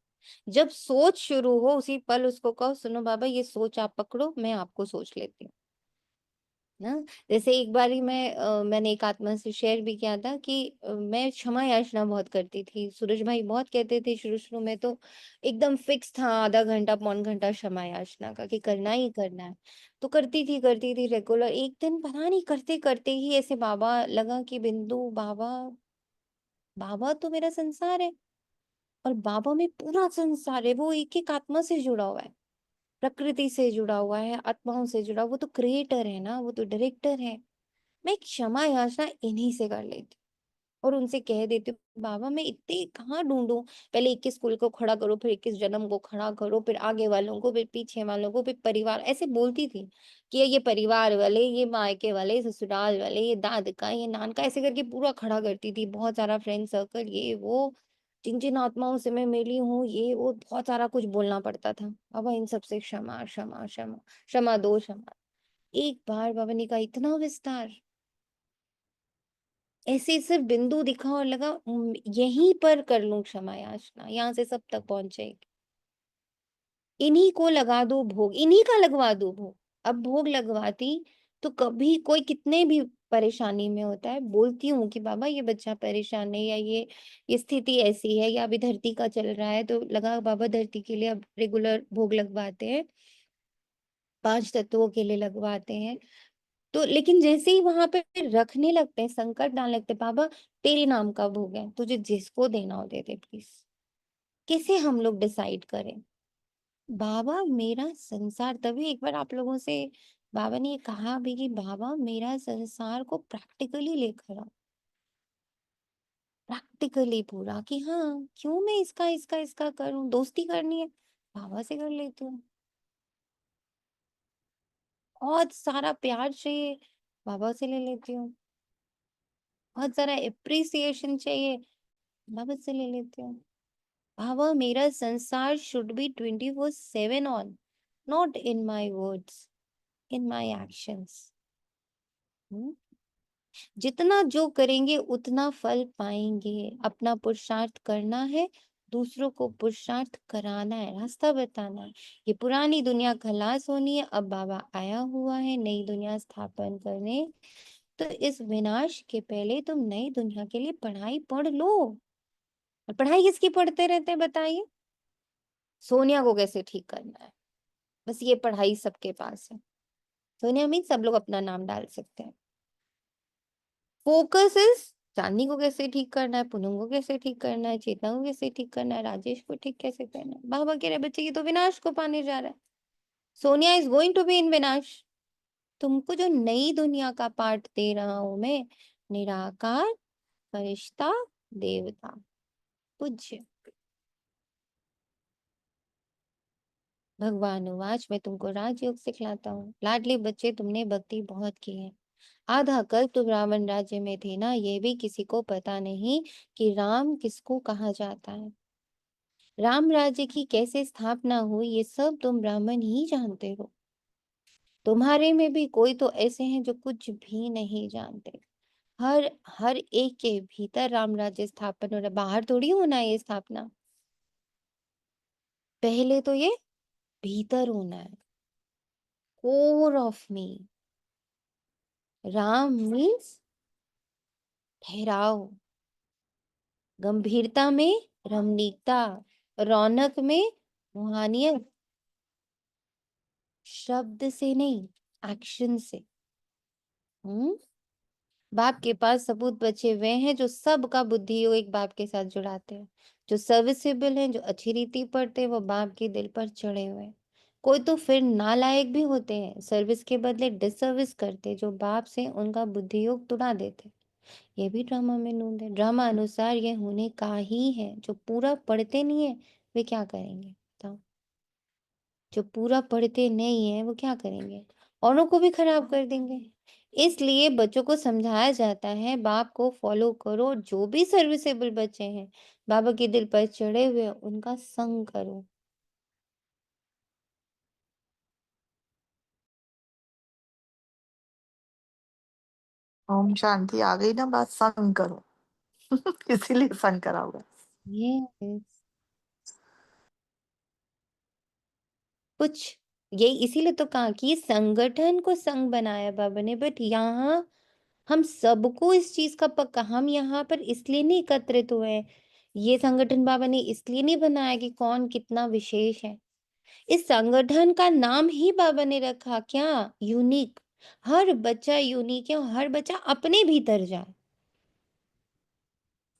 जब सोच शुरू हो उसी पल उसको कहो सुनो बाबा ये सोच आप पकड़ो, मैं आपको सोच लेती हूँ ना। जैसे एक बारी मैंने एक आत्मा से शेयर भी किया था कि मैं क्षमा याचना बहुत करती थी। सूरज भाई बहुत कहते थे शुरू शुरू में, तो एकदम फिक्स था आधा घंटा पौन घंटा क्षमा याचना का कि करना ही करना है। तो करती थी रेगुलर। एक दिन पता नहीं करते करते ही ऐसे बाबा लगा कि बिंदु बाबा, बाबा तो मेरा संसार है और बाबा में पूरा संसार है। वो एक एक आत्मा से जुड़ा हुआ है, प्रकृति से जुड़ा हुआ है, आत्माओं से जुड़ा। वो तो क्रिएटर है ना, वो तो डायरेक्टर है। मैं क्षमा याचना इन्हीं से कर लेती हूँ और उनसे कह देती हूँ बाबा मैं इतने कहाँ ढूंढूं, पहले 21 कुल को खड़ा करो, फिर 21 जन्म को खड़ा करो, फिर आगे वालों को, फिर पीछे वालों को, फिर परिवार। ऐसे बोलती थी कि ये परिवार वाले, ये मायके वाले, ससुराल वाले, ये दाद का, ये नान का, ऐसे करके पूरा खड़ा करती थी। बहुत सारा फ्रेंड सर्कल, ये वो, जिन जिन आत्माओं से मैं मिली हूँ, ये वो, बहुत सारा कुछ बोलना पड़ता था। बाबा इन सबसे क्षमा क्षमा क्षमा, क्षमा दो क्षमा। एक बार बाबा ने कहा इतना विस्तार, ऐसे सिर्फ बिंदु दिखा और लगा यहीं पर कर लूं क्षमा याचना, यहाँ से सब तक पहुंचेगी। इन्हीं को लगा दो भोग, इन्हीं का लगवा दो भोग। अब भोग लगवाती तो कभी कोई कितने भी परेशानी में होता है, बोलती हूँ कि बाबा ये बच्चा परेशान है, या ये स्थिति ऐसी है, या अभी धरती का चल रहा है, तो लगा बाबा धरती के लिए अब रेगुलर भोग लगवाते हैं, 5 तत्वों के लिए लगवाते हैं। तो लेकिन जैसे ही वहां पे रखने लगते हैं, संकट डालने लगते हैं, बाबा तेरे नाम का भोग है, तुझे जिसको देना हो दे दे प्लीज। कैसे हम लोग डिसाइड करें? बाबा मेरा संसार, तभी एक बार आप लोगों से बाबा ने ये कहा भी कि बाबा मेरा संसार को प्रैक्टिकली लेकर आओ, प्रैक्टिकली पूरा, कि हाँ क्यों मैं इसका इसका इसका करूं, दोस्ती करनी है बाबा से कर लेती हूँ। बहुत सारा प्यार चाहिए बाबा से ले लेती हूँ, बहुत सारा एप्रिसिएशन चाहिए बाबा से ले लेती हूँ। बाबा मेरा संसार should be 24/7 on, not in my words, in my actions. जितना जो करेंगे उतना फल पाएंगे। अपना पुरुषार्थ करना है, दूसरों को पुरुषार्थ कराना है, रास्ता बताना है। ये पुरानी दुनिया खलास होनी है, अब बाबा आया हुआ है नई दुनिया स्थापन करने। तो इस विनाश के पहले तुम नई दुनिया के लिए पढ़ाई पढ़ लो। और पढ़ाई किसकी पढ़ते रहते हैं बताइए? सोनिया को कैसे ठीक करना है, बस ये पढ़ाई सबके पास है। सोनिया मीन सब लोग अपना नाम डाल सकते हैं। फोकस इज चांदनी को कैसे ठीक करना है, पूनम को कैसे ठीक करना है, चेतना को कैसे ठीक करना है, राजेश को ठीक कैसे करना है। बाबा कह रहे बच्चे की तो विनाश को पाने जा रहा है। Sonia is going to be in विनाश। तुमको जो नई दुनिया का पाठ दे रहा हूं मैं, निराकार, फरिश्ता, देवता, पूज्य। भगवान उवाच, मैं तुमको राजयोग सिखलाता हूँ। लाडले बच्चे, तुमने भक्ति बहुत की है। आधा कल तुम रावण राज्य में थे ना, ये भी किसी को पता नहीं कि राम किसको कहा जाता है। राम राज्य की कैसे स्थापना हुई ये सब तुम ब्राह्मण ही जानते हो। तुम्हारे में भी कोई तो ऐसे हैं जो कुछ भी नहीं जानते। हर हर एक के भीतर राम राज्य स्थापन हो रहा है, बाहर थोड़ी होना है ये स्थापना। पहले तो ये भीतर होना है, core of me. Ram means ठहराव, गंभीरता में रमणीकता, रौनक में रूहानियत। शब्द से नहीं, एक्शन से। बाप के पास सबूत बचे हुए हैं जो सबका बुद्धि योग एक बाप के साथ जुड़ाते हैं। जो सर्विसेबल हैं, जो अच्छी रीति पढ़ते हैं, वो बाप के दिल पर चढ़े हुए हैं। कोई तो फिर नालायक भी होते हैं, सर्विस के बदले डिसर्विस करते, जो बाप से उनका बुद्धि योग तुड़ा देते। ये भी ड्रामा में नूंद है। ड्रामा अनुसार ये होने का ही है। जो पूरा पढ़ते नहीं है वे क्या करेंगे बताओ? जो पूरा पढ़ते नहीं है वो क्या करेंगे? औरों को भी खराब कर देंगे। इसलिए बच्चों को समझाया जाता है बाप को फॉलो करो। जो भी सर्विसेबल बच्चे हैं, बाबा के दिल पर चढ़े हुए, उनका संग करो। ओम शांति आ गई ना, बात संग करो। इसीलिए संग करा हुआ है। ये कुछ ये इसीलिए तो कहा कि संगठन को संग बनाया बाबा ने। बट यहाँ हम सबको इस चीज का पक्का, हम यहाँ पर इसलिए नहीं एकत्रित हुए हैं। ये संगठन बाबा ने इसलिए नहीं बनाया कि कौन कितना विशेष है। इस संगठन का नाम ही बाबा ने रखा क्या? यूनिक। हर बच्चा यूनिक है और हर बच्चा अपने भीतर जाए।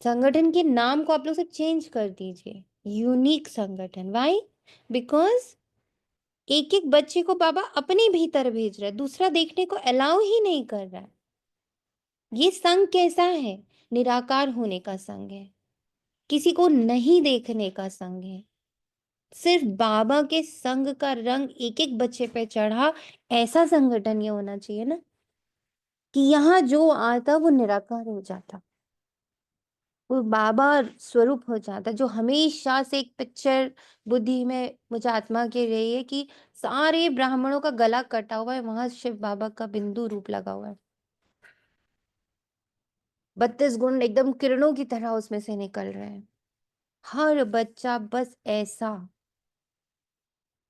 संगठन के नाम को आप लोग सब चेंज कर दीजिए, यूनिक संगठन। वाई? बिकॉज एक एक बच्चे को बाबा अपने भीतर भेज रहा है, दूसरा देखने को अलाउ ही नहीं कर रहा है। ये संघ कैसा है? निराकार होने का संघ है, किसी को नहीं देखने का संघ है। सिर्फ बाबा के संग का रंग एक एक बच्चे पे चढ़ा, ऐसा संगठन ये होना चाहिए ना, कि यहाँ जो आता वो निराकार हो जाता, वो बाबा स्वरूप हो जाता। जो हमेशा से एक पिक्चर बुद्धि में मुझे आत्मा की रही है कि सारे ब्राह्मणों का गला कटा हुआ है, वहां शिव बाबा का बिंदु रूप लगा हुआ है। 32 गुण एकदम किरणों की तरह उसमें से निकल रहे हैं। हर बच्चा बस ऐसा,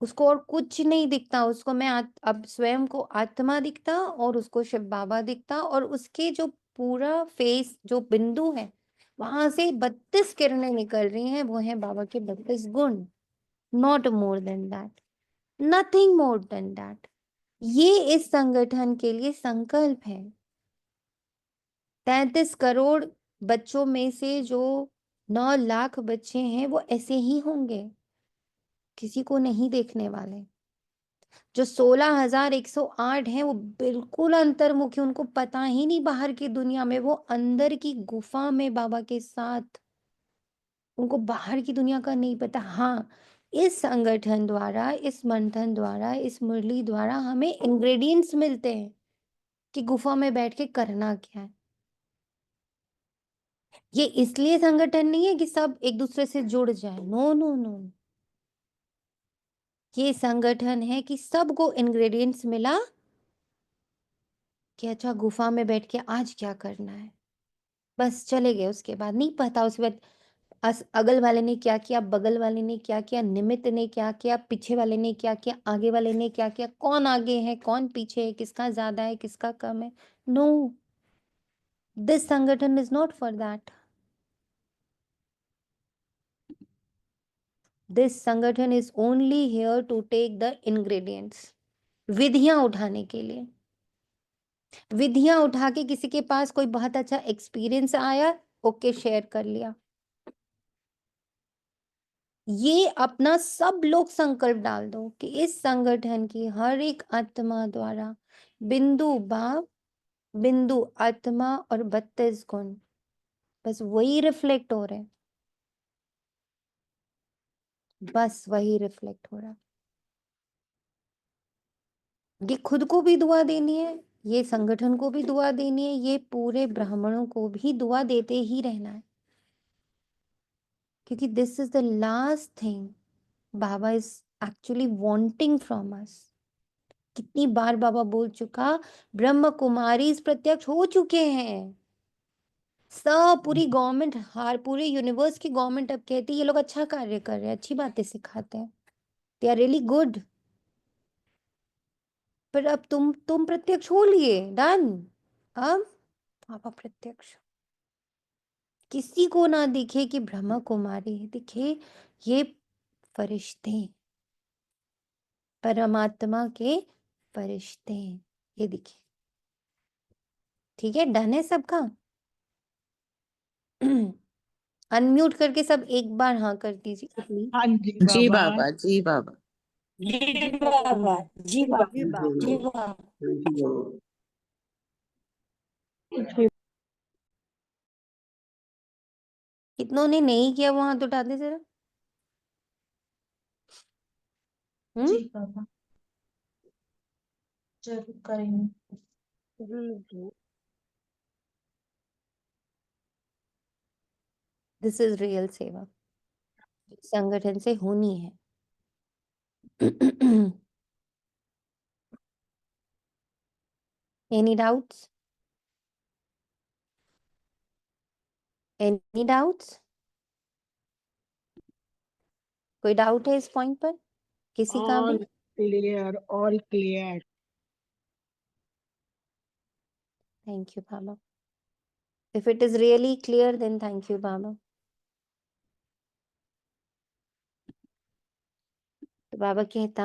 उसको और कुछ नहीं दिखता। उसको मैं अब स्वयं को आत्मा दिखता और उसको शिव बाबा दिखता, और उसके जो पूरा फेस जो बिंदु है वहां से 32 किरणें निकल रही हैं, वो है बाबा के 32 गुण। Not more than that, nothing more than that. ये इस संगठन के लिए संकल्प है। 33 करोड़ बच्चों में से जो 9 लाख बच्चे हैं वो ऐसे ही होंगे, किसी को नहीं देखने वाले। जो 16,108 हैं वो बिल्कुल अंतर्मुखी, उनको पता ही नहीं बाहर की दुनिया में, वो अंदर की गुफा में बाबा के साथ, उनको बाहर की दुनिया का नहीं पता। हाँ, इस संगठन द्वारा, इस मंथन द्वारा, इस मुरली द्वारा हमें इंग्रेडिएंट्स मिलते हैं कि गुफा में बैठ के करना क्या है। ये इसलिए संगठन नहीं है कि सब एक दूसरे से जुड़ जाए, नो नो नो। ये संगठन है कि सबको इंग्रेडिएंट्स मिला कि अच्छा गुफा में बैठ के आज क्या करना है, बस चले गए। उसके बाद नहीं पता, उसके बाद अगल वाले ने क्या किया, बगल वाले ने क्या किया, निमित्त ने क्या किया, पीछे वाले ने क्या किया, आगे वाले ने क्या किया, कौन आगे है कौन पीछे है, किसका ज्यादा है किसका कम है। नो, दिस संगठन is not for that. This संगठन is only here to take the ingredients, विधियां उठाने के लिए। विधियां उठा के किसी के पास कोई बहुत अच्छा एक्सपीरियंस आया, ओके शेयर कर लिया। ये अपना सब लोग संकल्प डाल दो कि इस संगठन की हर एक आत्मा द्वारा बिंदु भाव, बिंदु आत्मा और 32 गुण, बस वही रिफ्लेक्ट हो रहे हैं, बस वही रिफ्लेक्ट हो रहा है। ये खुद को भी दुआ देनी है, ये संगठन को भी दुआ देनी है, ये पूरे ब्राह्मणों को भी दुआ देते ही रहना है, क्योंकि this is the last thing Baba is actually wanting from us. कितनी बार बाबा बोल चुका, ब्रह्म कुमारी प्रत्यक्ष हो चुके हैं। सब पूरी गवर्नमेंट, हर पूरे यूनिवर्स की गवर्नमेंट अब कहती है ये लोग अच्छा कार्य कर रहे हैं, अच्छी बातें सिखाते हैं, दे आर रियली गुड। पर अब तुम प्रत्यक्ष हो लिए, डन। अब बाबा प्रत्यक्ष, किसी को ना दिखे कि ब्रह्मा कुमारी है, दिखे ये फरिश्ते, परमात्मा के फरिश्ते, ये दिखे। ठीक है, डन है सबका। अनम्यूट करके सब एक बार हाँ कर दीजिए प्लीज। हाँ जी जी बाबा। बाबा, जी बाबा। जी बाबा, जी बाबा, जी जी बाबा, बाबा। थैंक यू बाबा। कितनों ने नहीं किया वो हाथ उठा दे जरा। जी बाबा, जरूर करेंगे। जी जी। दिस इज रियल सेवा, संगठन से होनी है। एनी डाउट्स, एनी डाउट्स, कोई डाउट है इस पॉइंट पर किसी का भी? All clear, all clear. Thank you बाबा। If it is really clear then thank you बाबा। तो बाबा कहता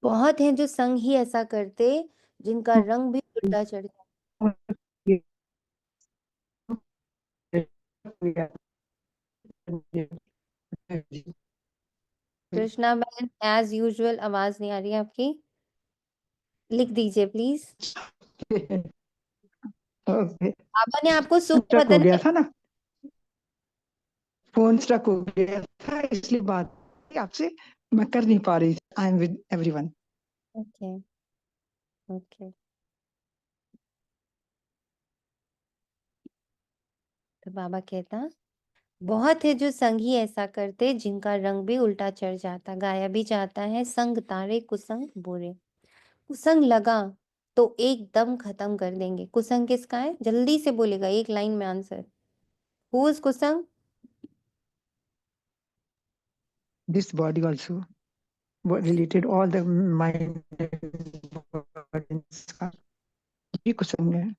बहुत हैं जो संग ही ऐसा करते जिनका रंग भी उल्टा चढ़ जाता। कृष्णा बहन, एज यूजुअल आवाज नहीं आ रही है आपकी, लिख दीजिए प्लीज। बाबा ने आपको सुख स्ट्रक हो वतन गया में। था ना, फोन स्ट्रक हो गया था, इसलिए बात आपसे मैं कर नहीं पा रही। I am with everyone. Okay okay. तो बाबा कहता बहुत है जो संग ही ऐसा करते जिनका रंग भी उल्टा चढ़ जाता। गाया भी जाता है, संग तारे कुसंग बुरे। कुसंग लगा तो एकदम खत्म कर देंगे। कुसंग किसका है, जल्दी से बोलेगा, एक लाइन में आंसर। हु इज कुसंग? This body also related all the mind ये कुसंग है।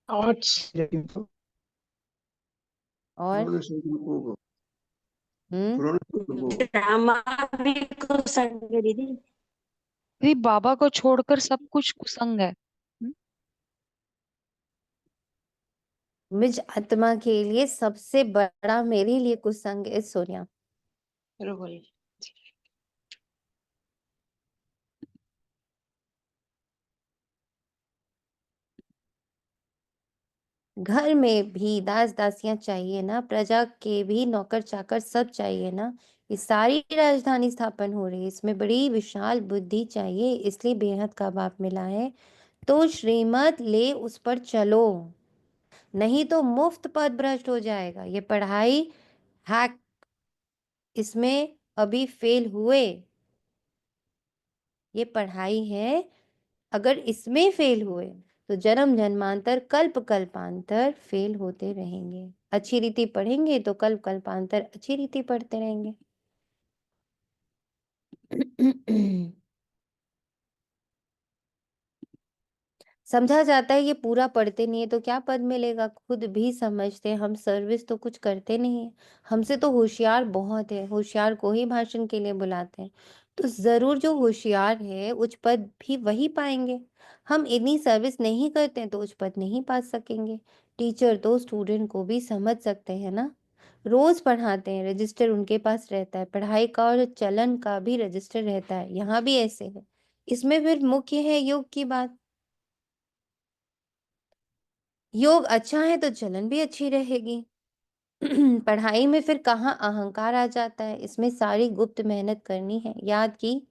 थॉट्स। और पुराने संकल्पों को, हम्म, पुराने संकल्पों को। ड्रामा भी कुसंग है दीदी। दीदी बाबा को छोड़कर सब कुछ कुसंग है। निज आत्मा के लिए सबसे बड़ा मेरे लिए कुसंग इज सोनिया। बिल्कुल। घर में भी दास दासियां चाहिए ना, प्रजा के भी नौकर चाकर सब चाहिए ना। ये सारी राजधानी स्थापन हो रही है, इसमें बड़ी विशाल बुद्धि चाहिए, इसलिए बेहद का बाप मिला है। तो श्रीमत ले उस पर चलो, नहीं तो मुफ्त पद भ्रष्ट हो जाएगा। ये पढ़ाई हैक, इसमें अभी फेल हुए ये पढ़ाई है। अगर इसमें फेल हुए तो जन्म जन्मांतर कल्प कल्पांतर फेल होते रहेंगे। अच्छी रीति पढ़ेंगे तो कल्प कल्पांतर अच्छी रीति पढ़ते रहेंगे। समझा जाता है ये पूरा पढ़ते नहीं है तो क्या पद मिलेगा, खुद भी समझते हैं हम सर्विस तो कुछ करते नहीं है। हमसे तो होशियार बहुत है, होशियार को ही भाषण के लिए बुलाते हैं। तो जरूर जो होशियार है उच्च पद भी वही पाएंगे। हम इतनी सर्विस नहीं करते हैं तो उच्च पद नहीं पा सकेंगे। टीचर तो स्टूडेंट को भी समझ सकते हैं ना, रोज पढ़ाते हैं, रजिस्टर उनके पास रहता है, पढ़ाई का और चलन का भी रजिस्टर रहता है। यहाँ भी ऐसे है। इसमें फिर मुख्य है योग की बात। योग अच्छा है तो चलन भी अच्छी रहेगी। पढ़ाई में फिर कहाँ अहंकार आ जाता है, इसमें सारी गुप्त मेहनत करनी है, याद की।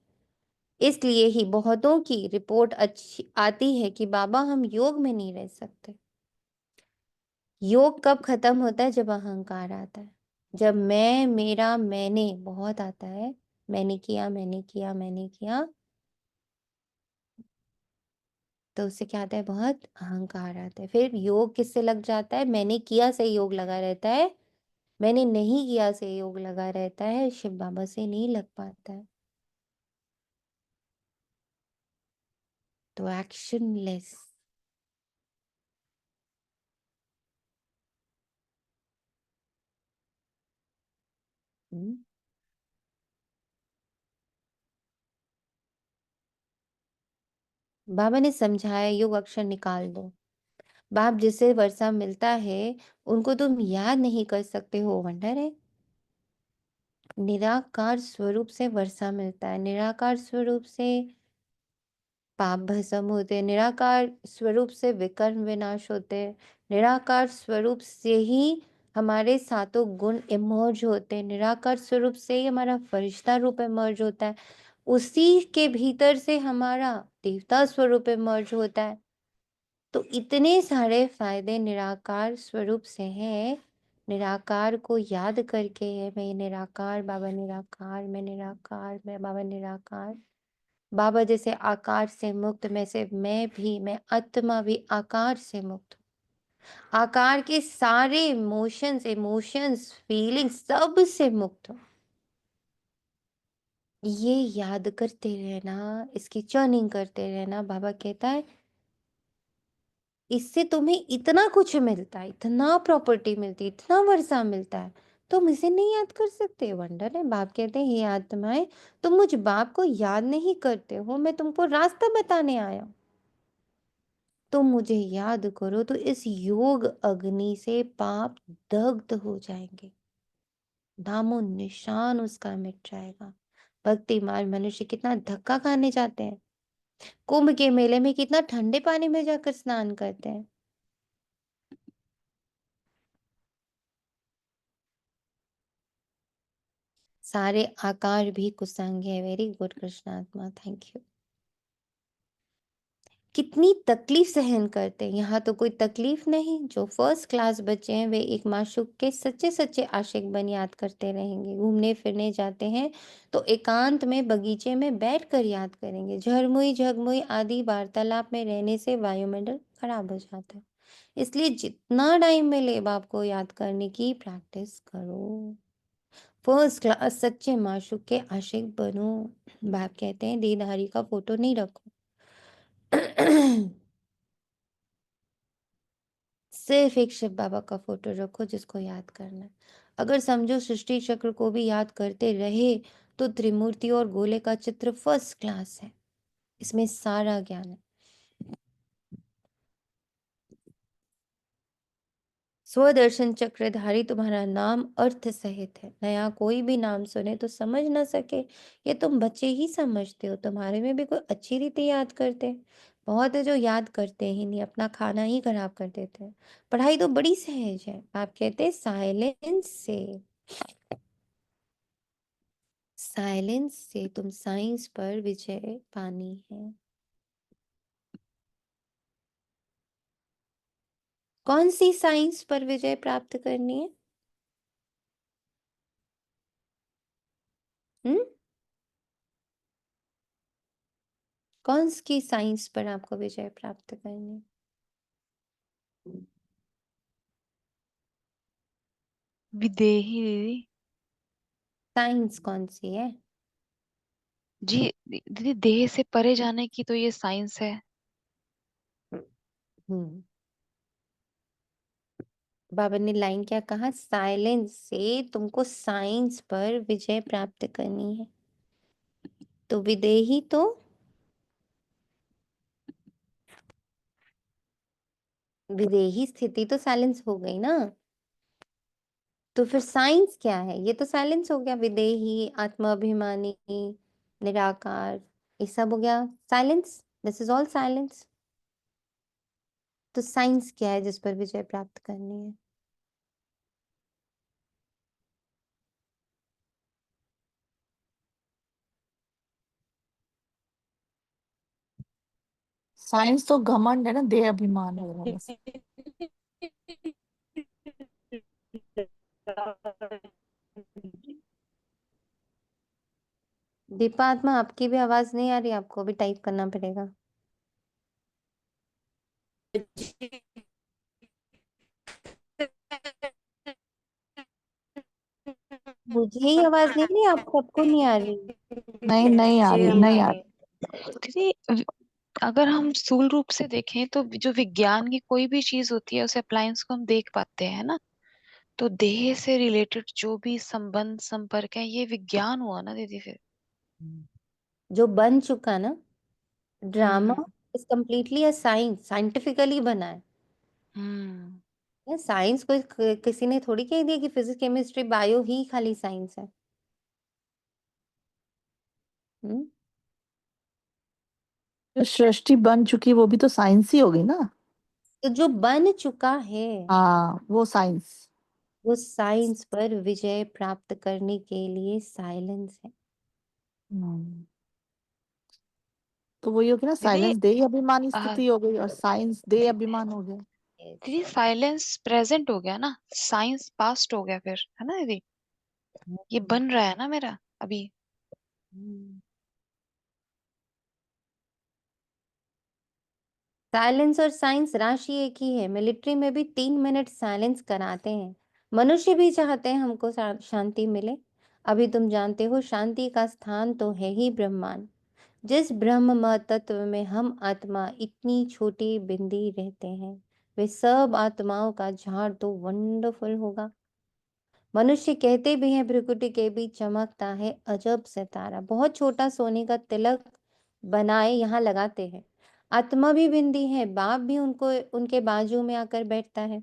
इसलिए ही बहुतों की रिपोर्ट अच्छी आती है कि बाबा हम योग में नहीं रह सकते। योग कब खत्म होता है, जब अहंकार आता है, जब मैं मेरा मैंने बहुत आता है। मैंने किया मैंने किया मैंने किया, तो उससे क्या आता है, बहुत अहंकार आता है। फिर योग किससे लग जाता है, मैंने किया से योग लगा रहता है, मैंने नहीं किया से योग लगा रहता है, शिव बाबा से नहीं लग पाता है। तो एक्शनलेस। बाबा ने समझाया योग अक्षर निकाल दो। बाप जिससे वर्षा मिलता है उनको तुम याद नहीं कर सकते हो, वंडर है। निराकार स्वरूप से वर्षा मिलता है, निराकार स्वरूप से पाप भस्म होते हैं, निराकार स्वरूप से विकर्म विनाश होते हैं, निराकार स्वरूप से ही हमारे सातों गुण इमर्ज होते हैं, निराकार स्वरूप से ही हमारा फरिश्ता रूप इमर्ज होता है, उसी के भीतर से हमारा देवता स्वरूप इमर्ज होता है। तो इतने सारे फायदे निराकार स्वरूप से हैं। निराकार को याद करके है, मैं निराकार, बाबा निराकार, मैं निराकार, मैं बाबा निराकार। बाबा जैसे आकार से मुक्त, मैं आत्मा भी आकार से मुक्त हूँ। आकार के सारे इमोशंस इमोशंस फीलिंग्स सब से मुक्त हूँ। ये याद करते रहना, इसकी चर्निंग करते रहना। बाबा कहता है इससे तुम्हें इतना कुछ मिलता है, इतना प्रॉपर्टी मिलती है, इतना वर्षा मिलता है, तुम इसे नहीं याद कर सकते। वंडर है। बाप कहते हैं हे आत्माएं, तुम मुझ बाप को याद नहीं करते हो, मैं तुमको रास्ता बताने आया। तुम मुझे याद करो तो इस योग अग्नि से पाप दग्ध हो जाएंगे, नामो निशान उसका मिट जाएगा। भक्तिमान मनुष्य कितना धक्का खाने जाते हैं, कुंभ के मेले में कितना ठंडे पानी में जाकर स्नान करते हैं। सारे आकार भी कुसंग है। Very good Krishnatma, thank you. कितनी तकलीफ सहन करते हैं, यहाँ तो कोई तकलीफ नहीं। जो फर्स्ट क्लास बच्चे हैं वे एक माशूक के सच्चे सच्चे आशिक बन याद करते रहेंगे। घूमने फिरने जाते हैं तो एकांत में बगीचे में बैठकर याद करेंगे। झरमुई झगमुई आदि वार्तालाप में रहने से वायुमंडल खराब हो जाता है। इसलिए जितना टाइम मिले बाप को याद करने की प्रैक्टिस करो। फर्स्ट क्लास सच्चे माशूक के आशिक बनो। बाप कहते हैं देहधारी का फोटो नहीं रखो। सिर्फ एक शिव बाबा का फोटो रखो जिसको याद करना है। अगर समझो सृष्टि चक्र को भी याद करते रहे तो त्रिमूर्ति और गोले का चित्र फर्स्ट क्लास है, इसमें सारा ज्ञान है। स्वदर्शन चक्रधारी तुम्हारा नाम अर्थ सहित है। नया कोई भी नाम सुने तो समझ ना सके, ये तुम बच्चे ही समझते हो। तुम्हारे में भी कोई अच्छी रीति याद करते हैं, बहुत है जो याद करते ही नहीं, अपना खाना ही खराब कर देते हैं। पढ़ाई तो बड़ी सहज है। आप कहते हैं साइलेंस से, साइलेंस से तुम साइंस पर विजय पानी है। कौन सी साइंस पर विजय प्राप्त करनी है? हम्म कौन सी साइंस पर आपको विजय प्राप्त करनी? विदेही दीदी। साइंस कौन सी है? जी दीदी, देह से परे जाने की तो ये साइंस है। हम्म बाबा ने लाइन क्या कहा? साइलेंस से तुमको साइंस पर विजय प्राप्त करनी है। तो विदेही तो विदेही स्थिति तो साइलेंस हो गई ना। तो फिर साइंस क्या है? ये तो साइलेंस हो गया। विदेही, आत्माभिमानी, निराकार, ये सब हो गया silence. This is all silence. तो साइंस क्या है जिस पर विजय प्राप्त करनी है? साइंस तो घमंड है ना, देह अभिमान वगैरह बस। दीपात्मा, आपकी भी आवाज नहीं आ रही, आपको भी टाइप करना पड़ेगा। मुझे ही आवाज नहीं आ रही, आप सबको नहीं आ रही? नहीं नहीं आ जी रही, हमें नहीं आ आ रही रही। दीदी, अगर हम स्थूल रूप से देखें तो जो विज्ञान की कोई भी चीज होती है, उसे अप्लायंस को हम देख पाते हैं ना। तो देह से रिलेटेड जो भी संबंध संपर्क है, ये विज्ञान हुआ ना दीदी फिर। जो बन चुका ना drama hmm. Is completely a science, scientifically बना है। हम्म। साइंस को किसी ने थोड़ी कह दिया कि फिजिक्स केमिस्ट्री बायो ही खाली साइंस है। हम्म जो सृष्टि बन चुकी वो भी तो साइंस ही होगी ना। तो जो बन चुका है हाँ, वो साइंस। वो साइंस पर विजय प्राप्त करने के लिए साइलेंस है। हम्म, तो वही होगी ना, दीदी, साइलेंस देह अभिमान अ, स्थिति हो गई और साइंस देह अभिमान हो गया। दीदी साइलेंस प्रेजेंट हो गया ना, साइंस पास्ट हो गया फिर, है ना दीदी। ये बन रहा है ना मेरा अभी। साइलेंस और साइंस राशि एक ही है। मिलिट्री में भी 3 मिनट साइलेंस कराते हैं। मनुष्य भी चाहते हैं हमको शांति मिले। अभी तुम जानते हो शांति का स्थान तो है ही ब्रह्मांड। जिस ब्रह्म तत्व में हम आत्मा इतनी छोटी बिंदी रहते हैं, वे सब आत्माओं का झाड़ तो वंडरफुल होगा। मनुष्य कहते भी हैं भृकुटी के बीच चमकता है अजब सितारा। बहुत छोटा सोने का तिलक बनाए यहाँ लगाते हैं। आत्मा भी बिंदी है, बाप भी उनको उनके बाजू में आकर बैठता है।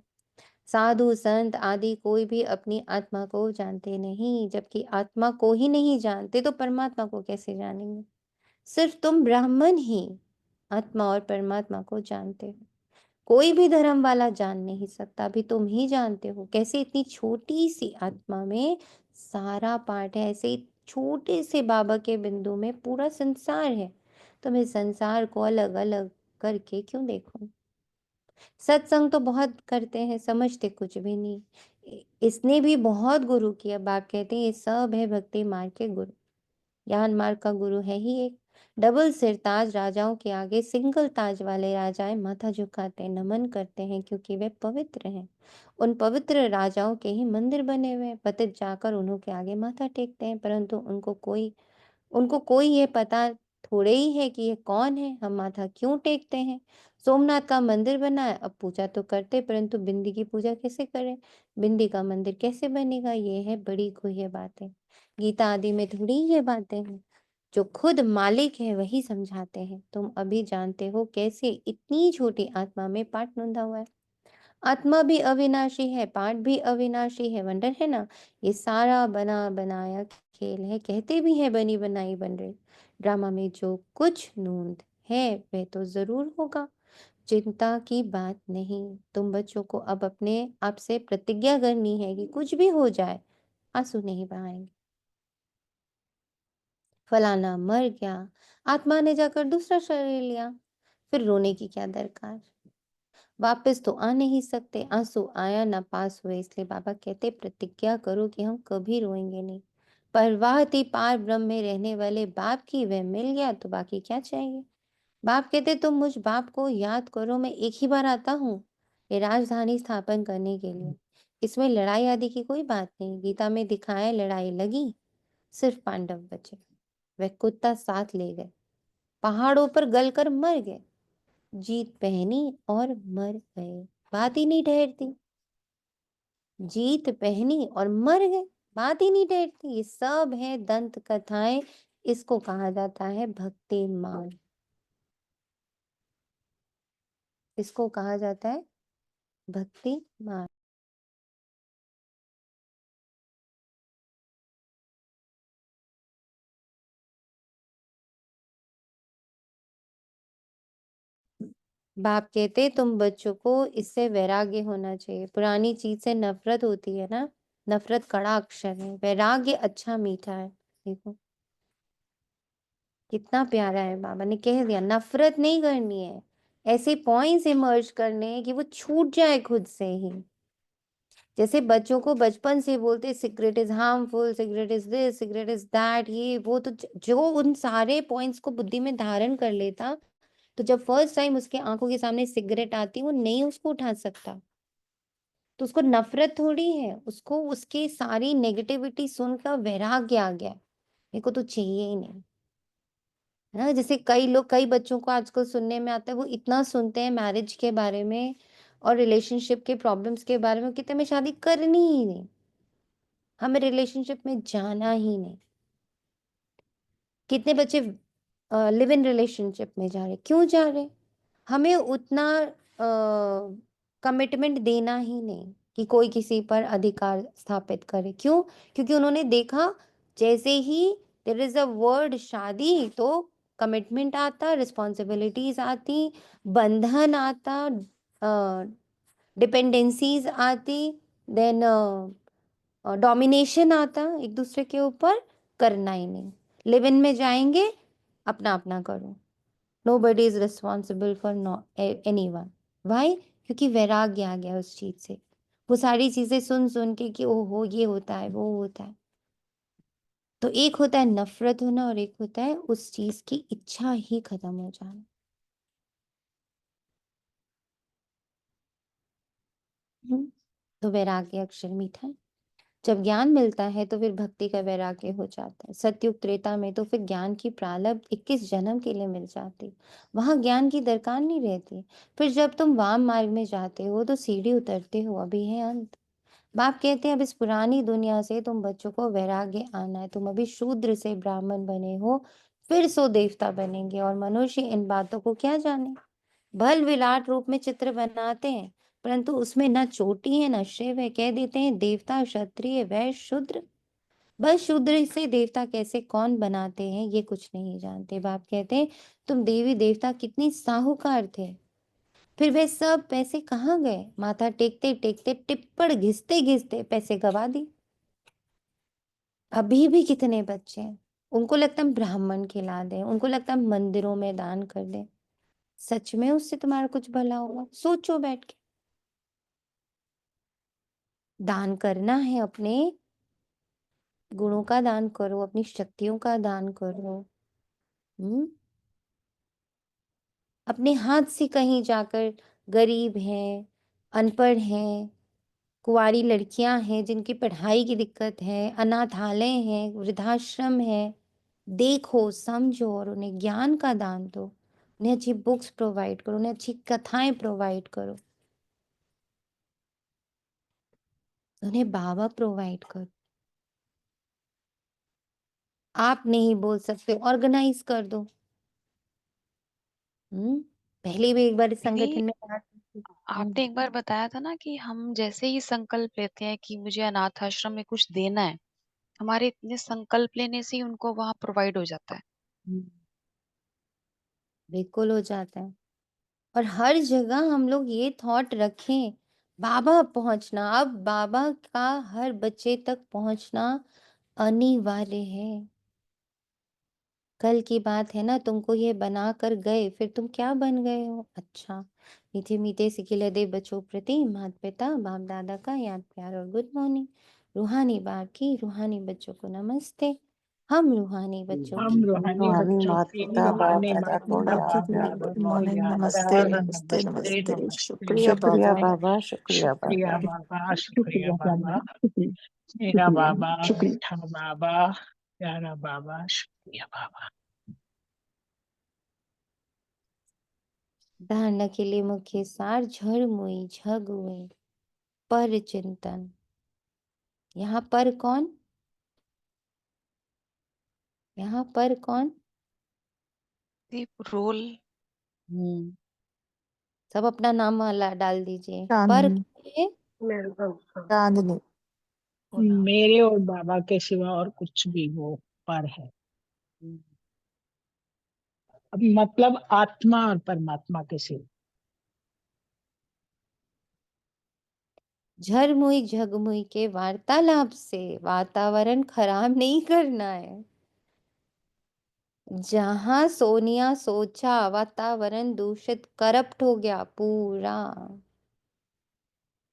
साधु संत आदि कोई भी अपनी आत्मा को जानते नहीं। जबकि आत्मा को ही नहीं जानते तो परमात्मा को कैसे जानेंगे? सिर्फ तुम ब्राह्मण ही आत्मा और परमात्मा को जानते हो। कोई भी धर्म वाला जान नहीं सकता। अभी तुम ही जानते हो कैसे इतनी छोटी सी आत्मा में सारा पार्ट है। ऐसे ही छोटे से बाबा के बिंदु में पूरा संसार है। तो मैं संसार को अलग अलग करके क्यों देखूं? सत्संग तो बहुत करते हैं, समझते कुछ भी नहीं। इसने भी बहुत गुरु किया। बाप कहते हैं ये सब है भक्ति मार्ग के गुरु। ज्ञान मार्ग का गुरु है ही एक। डबल सिर ताज राजाओं के आगे सिंगल ताज वाले राजाएं माथा झुकाते हैं, नमन करते हैं, क्योंकि वे पवित्र हैं। उन पवित्र राजाओं के ही मंदिर बने हुए हैं। पतित जाकर उन्हों के आगे माथा टेकते हैं, परंतु उनको कोई ये पता थोड़े ही है कि ये कौन है, हम माथा क्यों टेकते हैं। सोमनाथ का मंदिर बना है, अब पूजा तो करते, परंतु बिंदी की पूजा कैसे करें? बिंदी का मंदिर कैसे बनेगा? ये है बड़ी गुह्य बातें। गीता आदि में थोड़ी ये बातें हैं। जो खुद मालिक है वही समझाते हैं। तुम अभी जानते हो कैसे इतनी छोटी आत्मा में पाठ नोंदा हुआ है। आत्मा भी अविनाशी है, पाठ भी अविनाशी है। वंडर है ना? ये सारा बना बनाया खेल है। कहते भी है बनी बनाई बन रही। ड्रामा में जो कुछ नोंद है वह तो जरूर होगा। चिंता की बात नहीं। तुम बच्चों को अब अपने आप से प्रतिज्ञा करनी है कि कुछ भी हो जाए आंसू नहीं बहाएंगे। फलाना मर गया, आत्मा ने जाकर दूसरा शरीर लिया, फिर रोने की क्या दरकार? वापस तो आ नहीं सकते। आंसू आया ना पास हुए, इसलिए बाबा कहते प्रतिज्ञा करो कि हम कभी रोएंगे नहीं। परवाह थी पार ब्रह्म में रहने वाले बाप की, वह मिल गया तो बाकी क्या चाहिए? बाप कहते तुम मुझ बाप को याद करो, मैं एक ही बार आता हूँ ये राजधानी स्थापन करने के लिए। इसमें लड़ाई आदि की कोई बात नहीं। गीता में दिखाए लड़ाई लगी, सिर्फ पांडव बचे। वह कुत्ता साथ ले गए, पहाड़ों पर गलकर मर गए। जीत पहनी और मर गए, बात ही नहीं ठहरती। जीत पहनी और मर गए, बात ही नहीं ठहरती। ये सब है दंत कथाएं। इसको कहा जाता है भक्ति मार्ग। इसको कहा जाता है भक्ति मार्ग। बाप कहते तुम बच्चों को इससे वैराग्य होना चाहिए। पुरानी चीज से नफरत होती है ना, नफरत कड़ा अक्षर है, वैराग्य अच्छा मीठा है। देखो कितना प्यारा है, बाबा ने कह दिया नफरत नहीं करनी है। ऐसे पॉइंट्स इमर्ज करने हैं कि वो छूट जाए खुद से ही। जैसे बच्चों को बचपन से बोलते cigarette is harmful, cigarette is this, cigarette is that, ये वो, तो जो उन सारे पॉइंट्स को बुद्धि में धारण कर लेता, तो जब फर्स्ट टाइम उसके आंखों के सामने सिगरेट आती वो नहीं उसको उठा सकता। तो उसको नफरत थोड़ी है, उसको उसकी सारी नेगेटिविटी सुनकर वैराग्य आ गया, मेरे को तो चाहिए ही नहीं। है ना, जैसे कई लोग, कई बच्चों को आजकल सुनने में आता है, वो इतना सुनते हैं मैरिज के बारे में और रिलेशनशिप के प्रॉब्लम्स के बारे में, कहते हैं हमें शादी करनी ही नहीं, हमें रिलेशनशिप में जाना ही नहीं। कितने बच्चे लिव इन रिलेशनशिप में जा रहे, क्यों जा रहे? हमें उतना कमिटमेंट देना ही नहीं कि कोई किसी पर अधिकार स्थापित करे। क्यों? क्योंकि उन्होंने देखा जैसे ही देयर इज अ वर्ड शादी, तो कमिटमेंट आता, रिस्पॉन्सिबिलिटीज आती, बंधन आता, डिपेंडेंसीज आती, देन डोमिनेशन आता, एक दूसरे के ऊपर करना ही नहीं। लिव इन में जाएंगे, अपना अपना करो, nobody is responsible for no anyone। Why? क्योंकि वैराग्य आ गया उस चीज से। वो सारी चीजें सुन सुन के कि ओहो ये होता है वो होता है। तो एक होता है नफरत होना और एक होता है उस चीज की इच्छा ही खत्म हो जाना। तो वैराग्य अक्षर मीठा है। जब ज्ञान मिलता है तो फिर भक्ति का वैराग्य हो जाता है। सतयुग त्रेता में तो फिर ज्ञान की प्रारब्ध 21 जन्म के लिए मिल जाती, वहां ज्ञान की दरकार नहीं रहती। फिर जब तुम वाम मार्ग में जाते हो तो सीढ़ी उतरते हो, अभी है अंत। बाप कहते हैं अब इस पुरानी दुनिया से तुम बच्चों को वैराग्य आना है। तुम अभी शूद्र से ब्राह्मण बने हो, फिर सो देवता बनेंगे, और मनुष्य इन बातों को क्या जाने। भल विराट रूप में चित्र बनाते हैं, परंतु उसमें न चोटी है न शिव है। कह देते हैं देवता क्षत्रिय वैश्य शूद्र, बस शूद्र से देवता कैसे कौन बनाते हैं ये कुछ नहीं जानते। बाप कहते हैं तुम देवी देवता कितनी साहूकार थे, फिर वे सब पैसे कहाँ गए? माथा टेकते टेकते टिप्पण घिसते घिसते पैसे गवा दी। अभी भी कितने बच्चे हैं, उनको लगता है ब्राह्मण खिला दें, उनको लगता है मंदिरों में दान कर दें। सच में उससे तुम्हारा कुछ भला होगा? सोचो बैठ के। दान करना है, अपने गुणों का दान करो, अपनी शक्तियों का दान करो। हम्म अपने हाथ से कहीं जाकर गरीब हैं, अनपढ़ हैं, कुंवारी लड़कियां हैं जिनकी पढ़ाई की दिक्कत है, अनाथालय हैं, वृद्धाश्रम है, देखो समझो और उन्हें ज्ञान का दान दो। उन्हें अच्छी बुक्स प्रोवाइड करो, उन्हें अच्छी कथाएं प्रोवाइड करो, उन्हें बाबा प्रोवाइड करो। आप नहीं बोल सकते, ऑर्गेनाइज कर दो। पहले भी एक बार इस दीदी, संगठन में बात की थी। आपने एक बार बताया था ना कि हम जैसे ही संकल्प लेते हैं कि मुझे अनाथ आश्रम में कुछ देना है, हमारे इतने संकल्प लेने से ही उनको वहां प्रोवाइड हो जाता है। हम्म, बिल्कुल हो जाता है। और हर जगह हम लोग ये थॉट रखें, बाबा पहुंचना, अब बाबा का हर बच्चे तक पहुंचना अनिवार्य है। कल की बात है ना, तुमको ये बना कर गए, फिर तुम क्या बन गए हो? अच्छा, मीठे मीठे सिखिले दे बच्चों प्रति माता पिता बाप दादा का याद प्यार और गुड मॉर्निंग। रूहानी बाप की रूहानी बच्चों को नमस्ते। हम रूहानी बच्चों हम की रूहानी रूहानी बच्चों माता की पिता बाप रूहानी दादा माता को आपके याद बाप लिए दादा गुड को मॉर्निंग, याद नमस्ते नमस्ते नमस्ते नमस्ते नमस्ते, शुक्रिया शुक्रिया नमस्ते। बाबा, बाबा, शुक्रिया शुक्रिया बाबा। बाबा, शुक्रिया शुक्रिया बाबा। शुक्रिया मेरा शुक्रिया बाबा, शुक्रिया। मीठा बाबा, प्यारा बाबा, शुक्रिया बाबा। धारणा के लिए मुख्य सार झड़ मुई झग हुई पर चिंतन। यहाँ पर कौन? यहाँ पर कौन? दीप रोल सब अपना नाम वाला डाल दीजिए। पर चांदनी, कौन है? चांदनी। मेरे और बाबा के सिवा और कुछ भी वो पर है। अब मतलब आत्मा और परमात्मा के सिवा। झरमुई झगमुई के वार्तालाप से वातावरण खराब नहीं करना है। जहां सोनिया सोचा वातावरण दूषित करप्ट हो गया, पूरा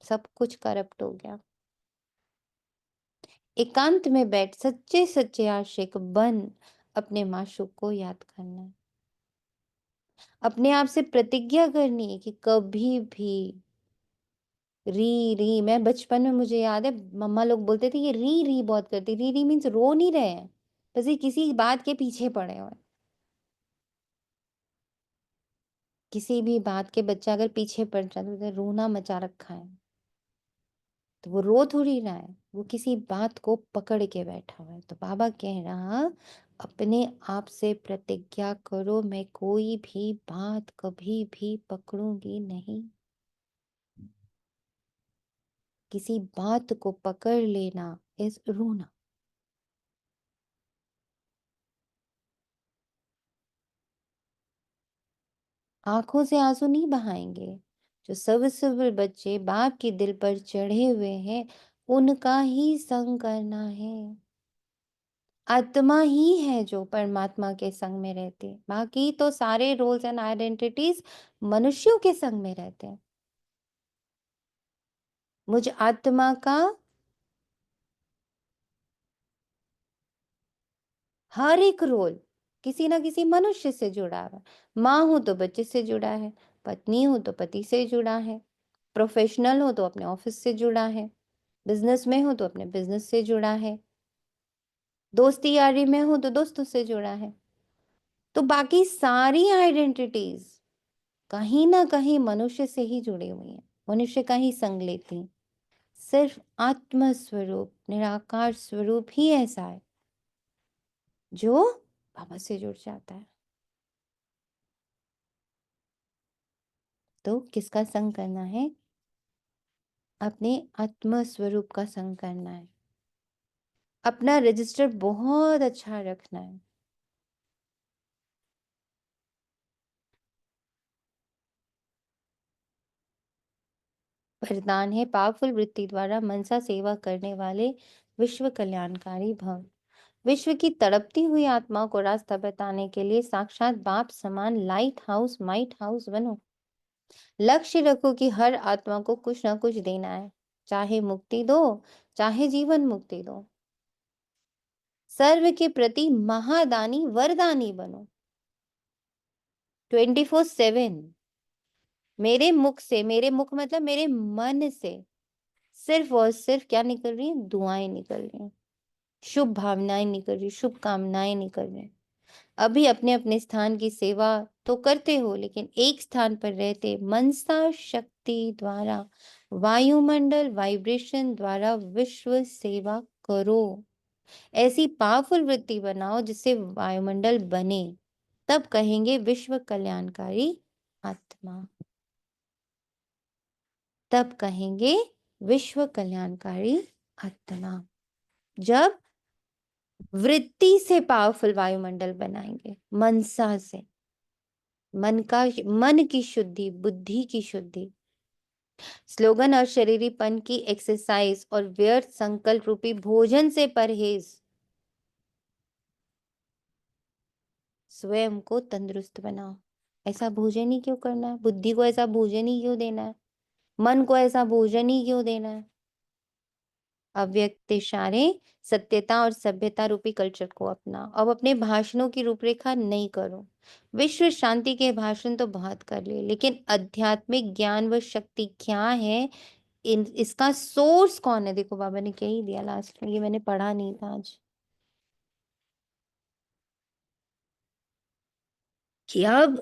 सब कुछ करप्ट हो गया। एकांत में बैठ सच्चे सच्चे आशिक बन अपने माशूक को याद करना है। अपने आप से प्रतिज्ञा करनी है कि कभी भी री री, मैं बचपन में मुझे याद है मम्मा लोग बोलते थे ये री री बहुत करती। री री मीन्स रो नहीं रहे हैं, बस ये किसी बात के पीछे पड़े हुए। किसी भी बात के बच्चा अगर पीछे पड़ जाता है तो रोना मचा रखा है, तो वो रो थोड़ी रहा है, वो किसी बात को पकड़ के बैठा हुआ है। तो बाबा कह रहा अपने आप से प्रतिज्ञा करो, मैं कोई भी बात कभी भी पकड़ूंगी नहीं। किसी बात को पकड़ लेना इज रोना। आंखों से आंसू नहीं बहाएंगे। जो सब बच्चे बाप के दिल पर चढ़े हुए हैं उनका ही संग करना है। आत्मा ही है जो परमात्मा के संग में रहते हैं, बाकी तो सारे रोल्स एंड आइडेंटिटीज मनुष्यों के संग में रहते हैं। मुझ आत्मा का हर एक रोल किसी ना किसी मनुष्य से जुड़ा है। माँ हूं तो बच्चे से जुड़ा है, पत्नी हूं तो पति से जुड़ा है, प्रोफेशनल हो तो अपने ऑफिस से जुड़ा है, बिजनेस में हो तो अपने बिजनेस से जुड़ा है, दोस्ती यारी में हो तो दोस्तों से जुड़ा है। तो बाकी सारी आइडेंटिटीज कहीं ना कहीं मनुष्य से ही जुड़ी हुई है, मनुष्य का ही संग लेती। सिर्फ आत्म स्वरूप निराकार स्वरूप ही ऐसा है जो बाबा से जुड़ जाता है। तो किसका संग करना है? अपने आत्म स्वरूप का संग करना है। अपना रजिस्टर बहुत अच्छा रखना है। वरदान है पावरफुल वृत्ति द्वारा मनसा सेवा करने वाले विश्व कल्याणकारी भव। विश्व की तड़पती हुई आत्मा को रास्ता बताने के लिए साक्षात बाप समान लाइट हाउस माइट हाउस बनो। लक्ष्य रखो कि हर आत्मा को कुछ ना कुछ देना है, चाहे मुक्ति दो चाहे जीवन मुक्ति दो। सर्व के प्रति महादानी वरदानी बनो। 24/7 मेरे मुख से, मेरे मुख मतलब मेरे मन से सिर्फ और सिर्फ क्या निकल रही है? दुआएं निकल रही हैं, शुभ भावनाएं निकल रही, शुभ कामनाएं निकल रही। अभी अपने अपने स्थान की सेवा तो करते हो, लेकिन एक स्थान पर रहते मनसा शक्ति द्वारा वायुमंडल वाइब्रेशन द्वारा विश्व सेवा करो। ऐसी पावरफुल वृत्ति बनाओ जिससे वायुमंडल बने, तब कहेंगे विश्व कल्याणकारी आत्मा। तब कहेंगे विश्व कल्याणकारी आत्मा जब वृत्ति से पावरफुल वायुमंडल बनाएंगे, मनसा से। मन की शुद्धि, बुद्धि की शुद्धि। स्लोगन और शरीरीपन की एक्सरसाइज और व्यर्थ संकल्प रूपी भोजन से परहेज। स्वयं को तंदुरुस्त बनाओ। ऐसा भोजन ही क्यों करना है? बुद्धि को ऐसा भोजन ही क्यों देना है? मन को ऐसा भोजन ही क्यों देना है? अव्यक्त इशारे, सत्यता और सभ्यता रूपी कल्चर को अपनाओ। अब अपने भाषणों की रूपरेखा नहीं करो। विश्व शांति के भाषण तो बहुत कर लिए, लेकिन आध्यात्मिक ज्ञान व शक्ति क्या है, इसका सोर्स कौन है? देखो बाबा ने क्या ही दिया लास्ट में, ये मैंने पढ़ा नहीं था आज, कि अब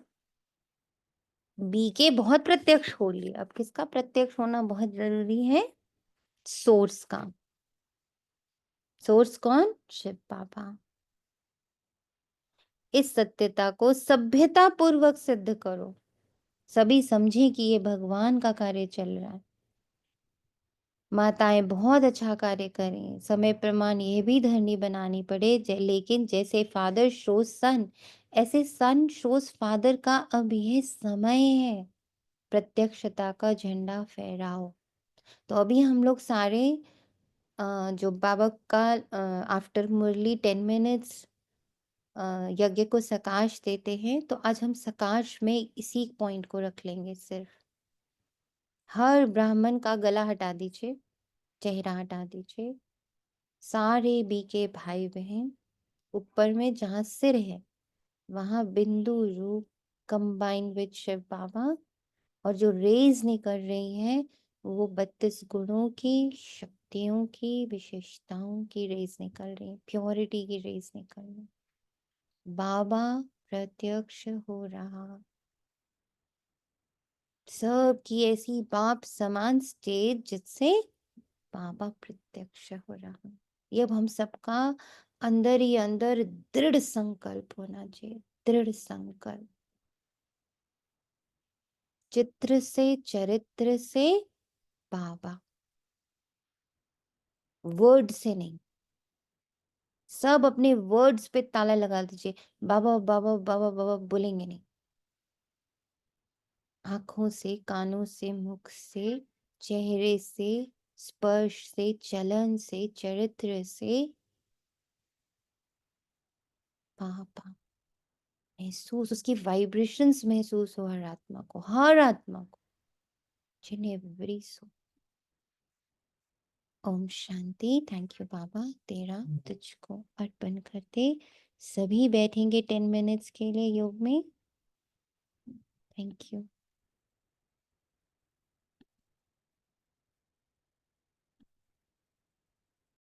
बीके बहुत प्रत्यक्ष हो लिए, अब किसका प्रत्यक्ष होना बहुत जरूरी है? सोर्स का। सोर्स कौन? शिव बाबा। इस सत्यता को सभ्यता पूर्वक सिद्ध करो, सभी समझे कि ये भगवान का कार्य चल रहा है। माताएं बहुत अच्छा कार्य करें, समय प्रमाण ये भी धरनी बनानी पड़े, लेकिन जैसे फादर शोज सन, ऐसे सन शोज फादर का अब यह समय है। प्रत्यक्षता का झंडा फहराओ। तो अभी हम लोग सारे जो बाबा का आफ्टर मुरली 10 मिनट्स यज्ञ को सकाश देते हैं, तो आज हम सकाश में इसी पॉइंट को रख लेंगे। सिर्फ हर ब्राह्मण का गला हटा दीजिए, चेहरा हटा दीजिए, सारे बीके भाई बहन ऊपर में जहां सिर है वहां बिंदु रूप कंबाइन विद शिव बाबा, और जो रेज निकल रही है वो 32 गुणों की, शक्तियों की, विशेषताओं की रेज निकल रही है, प्योरिटी की रेज निकल रही है। बाबा प्रत्यक्ष हो रहा, सब की ऐसी बाप समान स्टेज जिससे बाबा प्रत्यक्ष हो रहा। ये अब हम सबका अंदर ही अंदर दृढ़ संकल्प होना चाहिए, दृढ़ संकल्प। चित्र से, चरित्र से बाबा, वर्ड से नहीं। सब अपने वर्ड्स पे ताला लगा दीजिए, बाबा बाबा बाबा बाबा बोलेंगे नहीं। आंखों से, कानों से, मुख से, चेहरे से, स्पर्श से, चलन से, चरित्र से बाबा महसूस, उसकी वाइब्रेशंस महसूस हो हर आत्मा को, हर आत्मा को, जिन्हें एवरी सो। ओम शांति। थैंक यू बाबा, तेरा तुझको अर्पण करते सभी बैठेंगे 10 मिनट्स के लिए योग में। Thank you.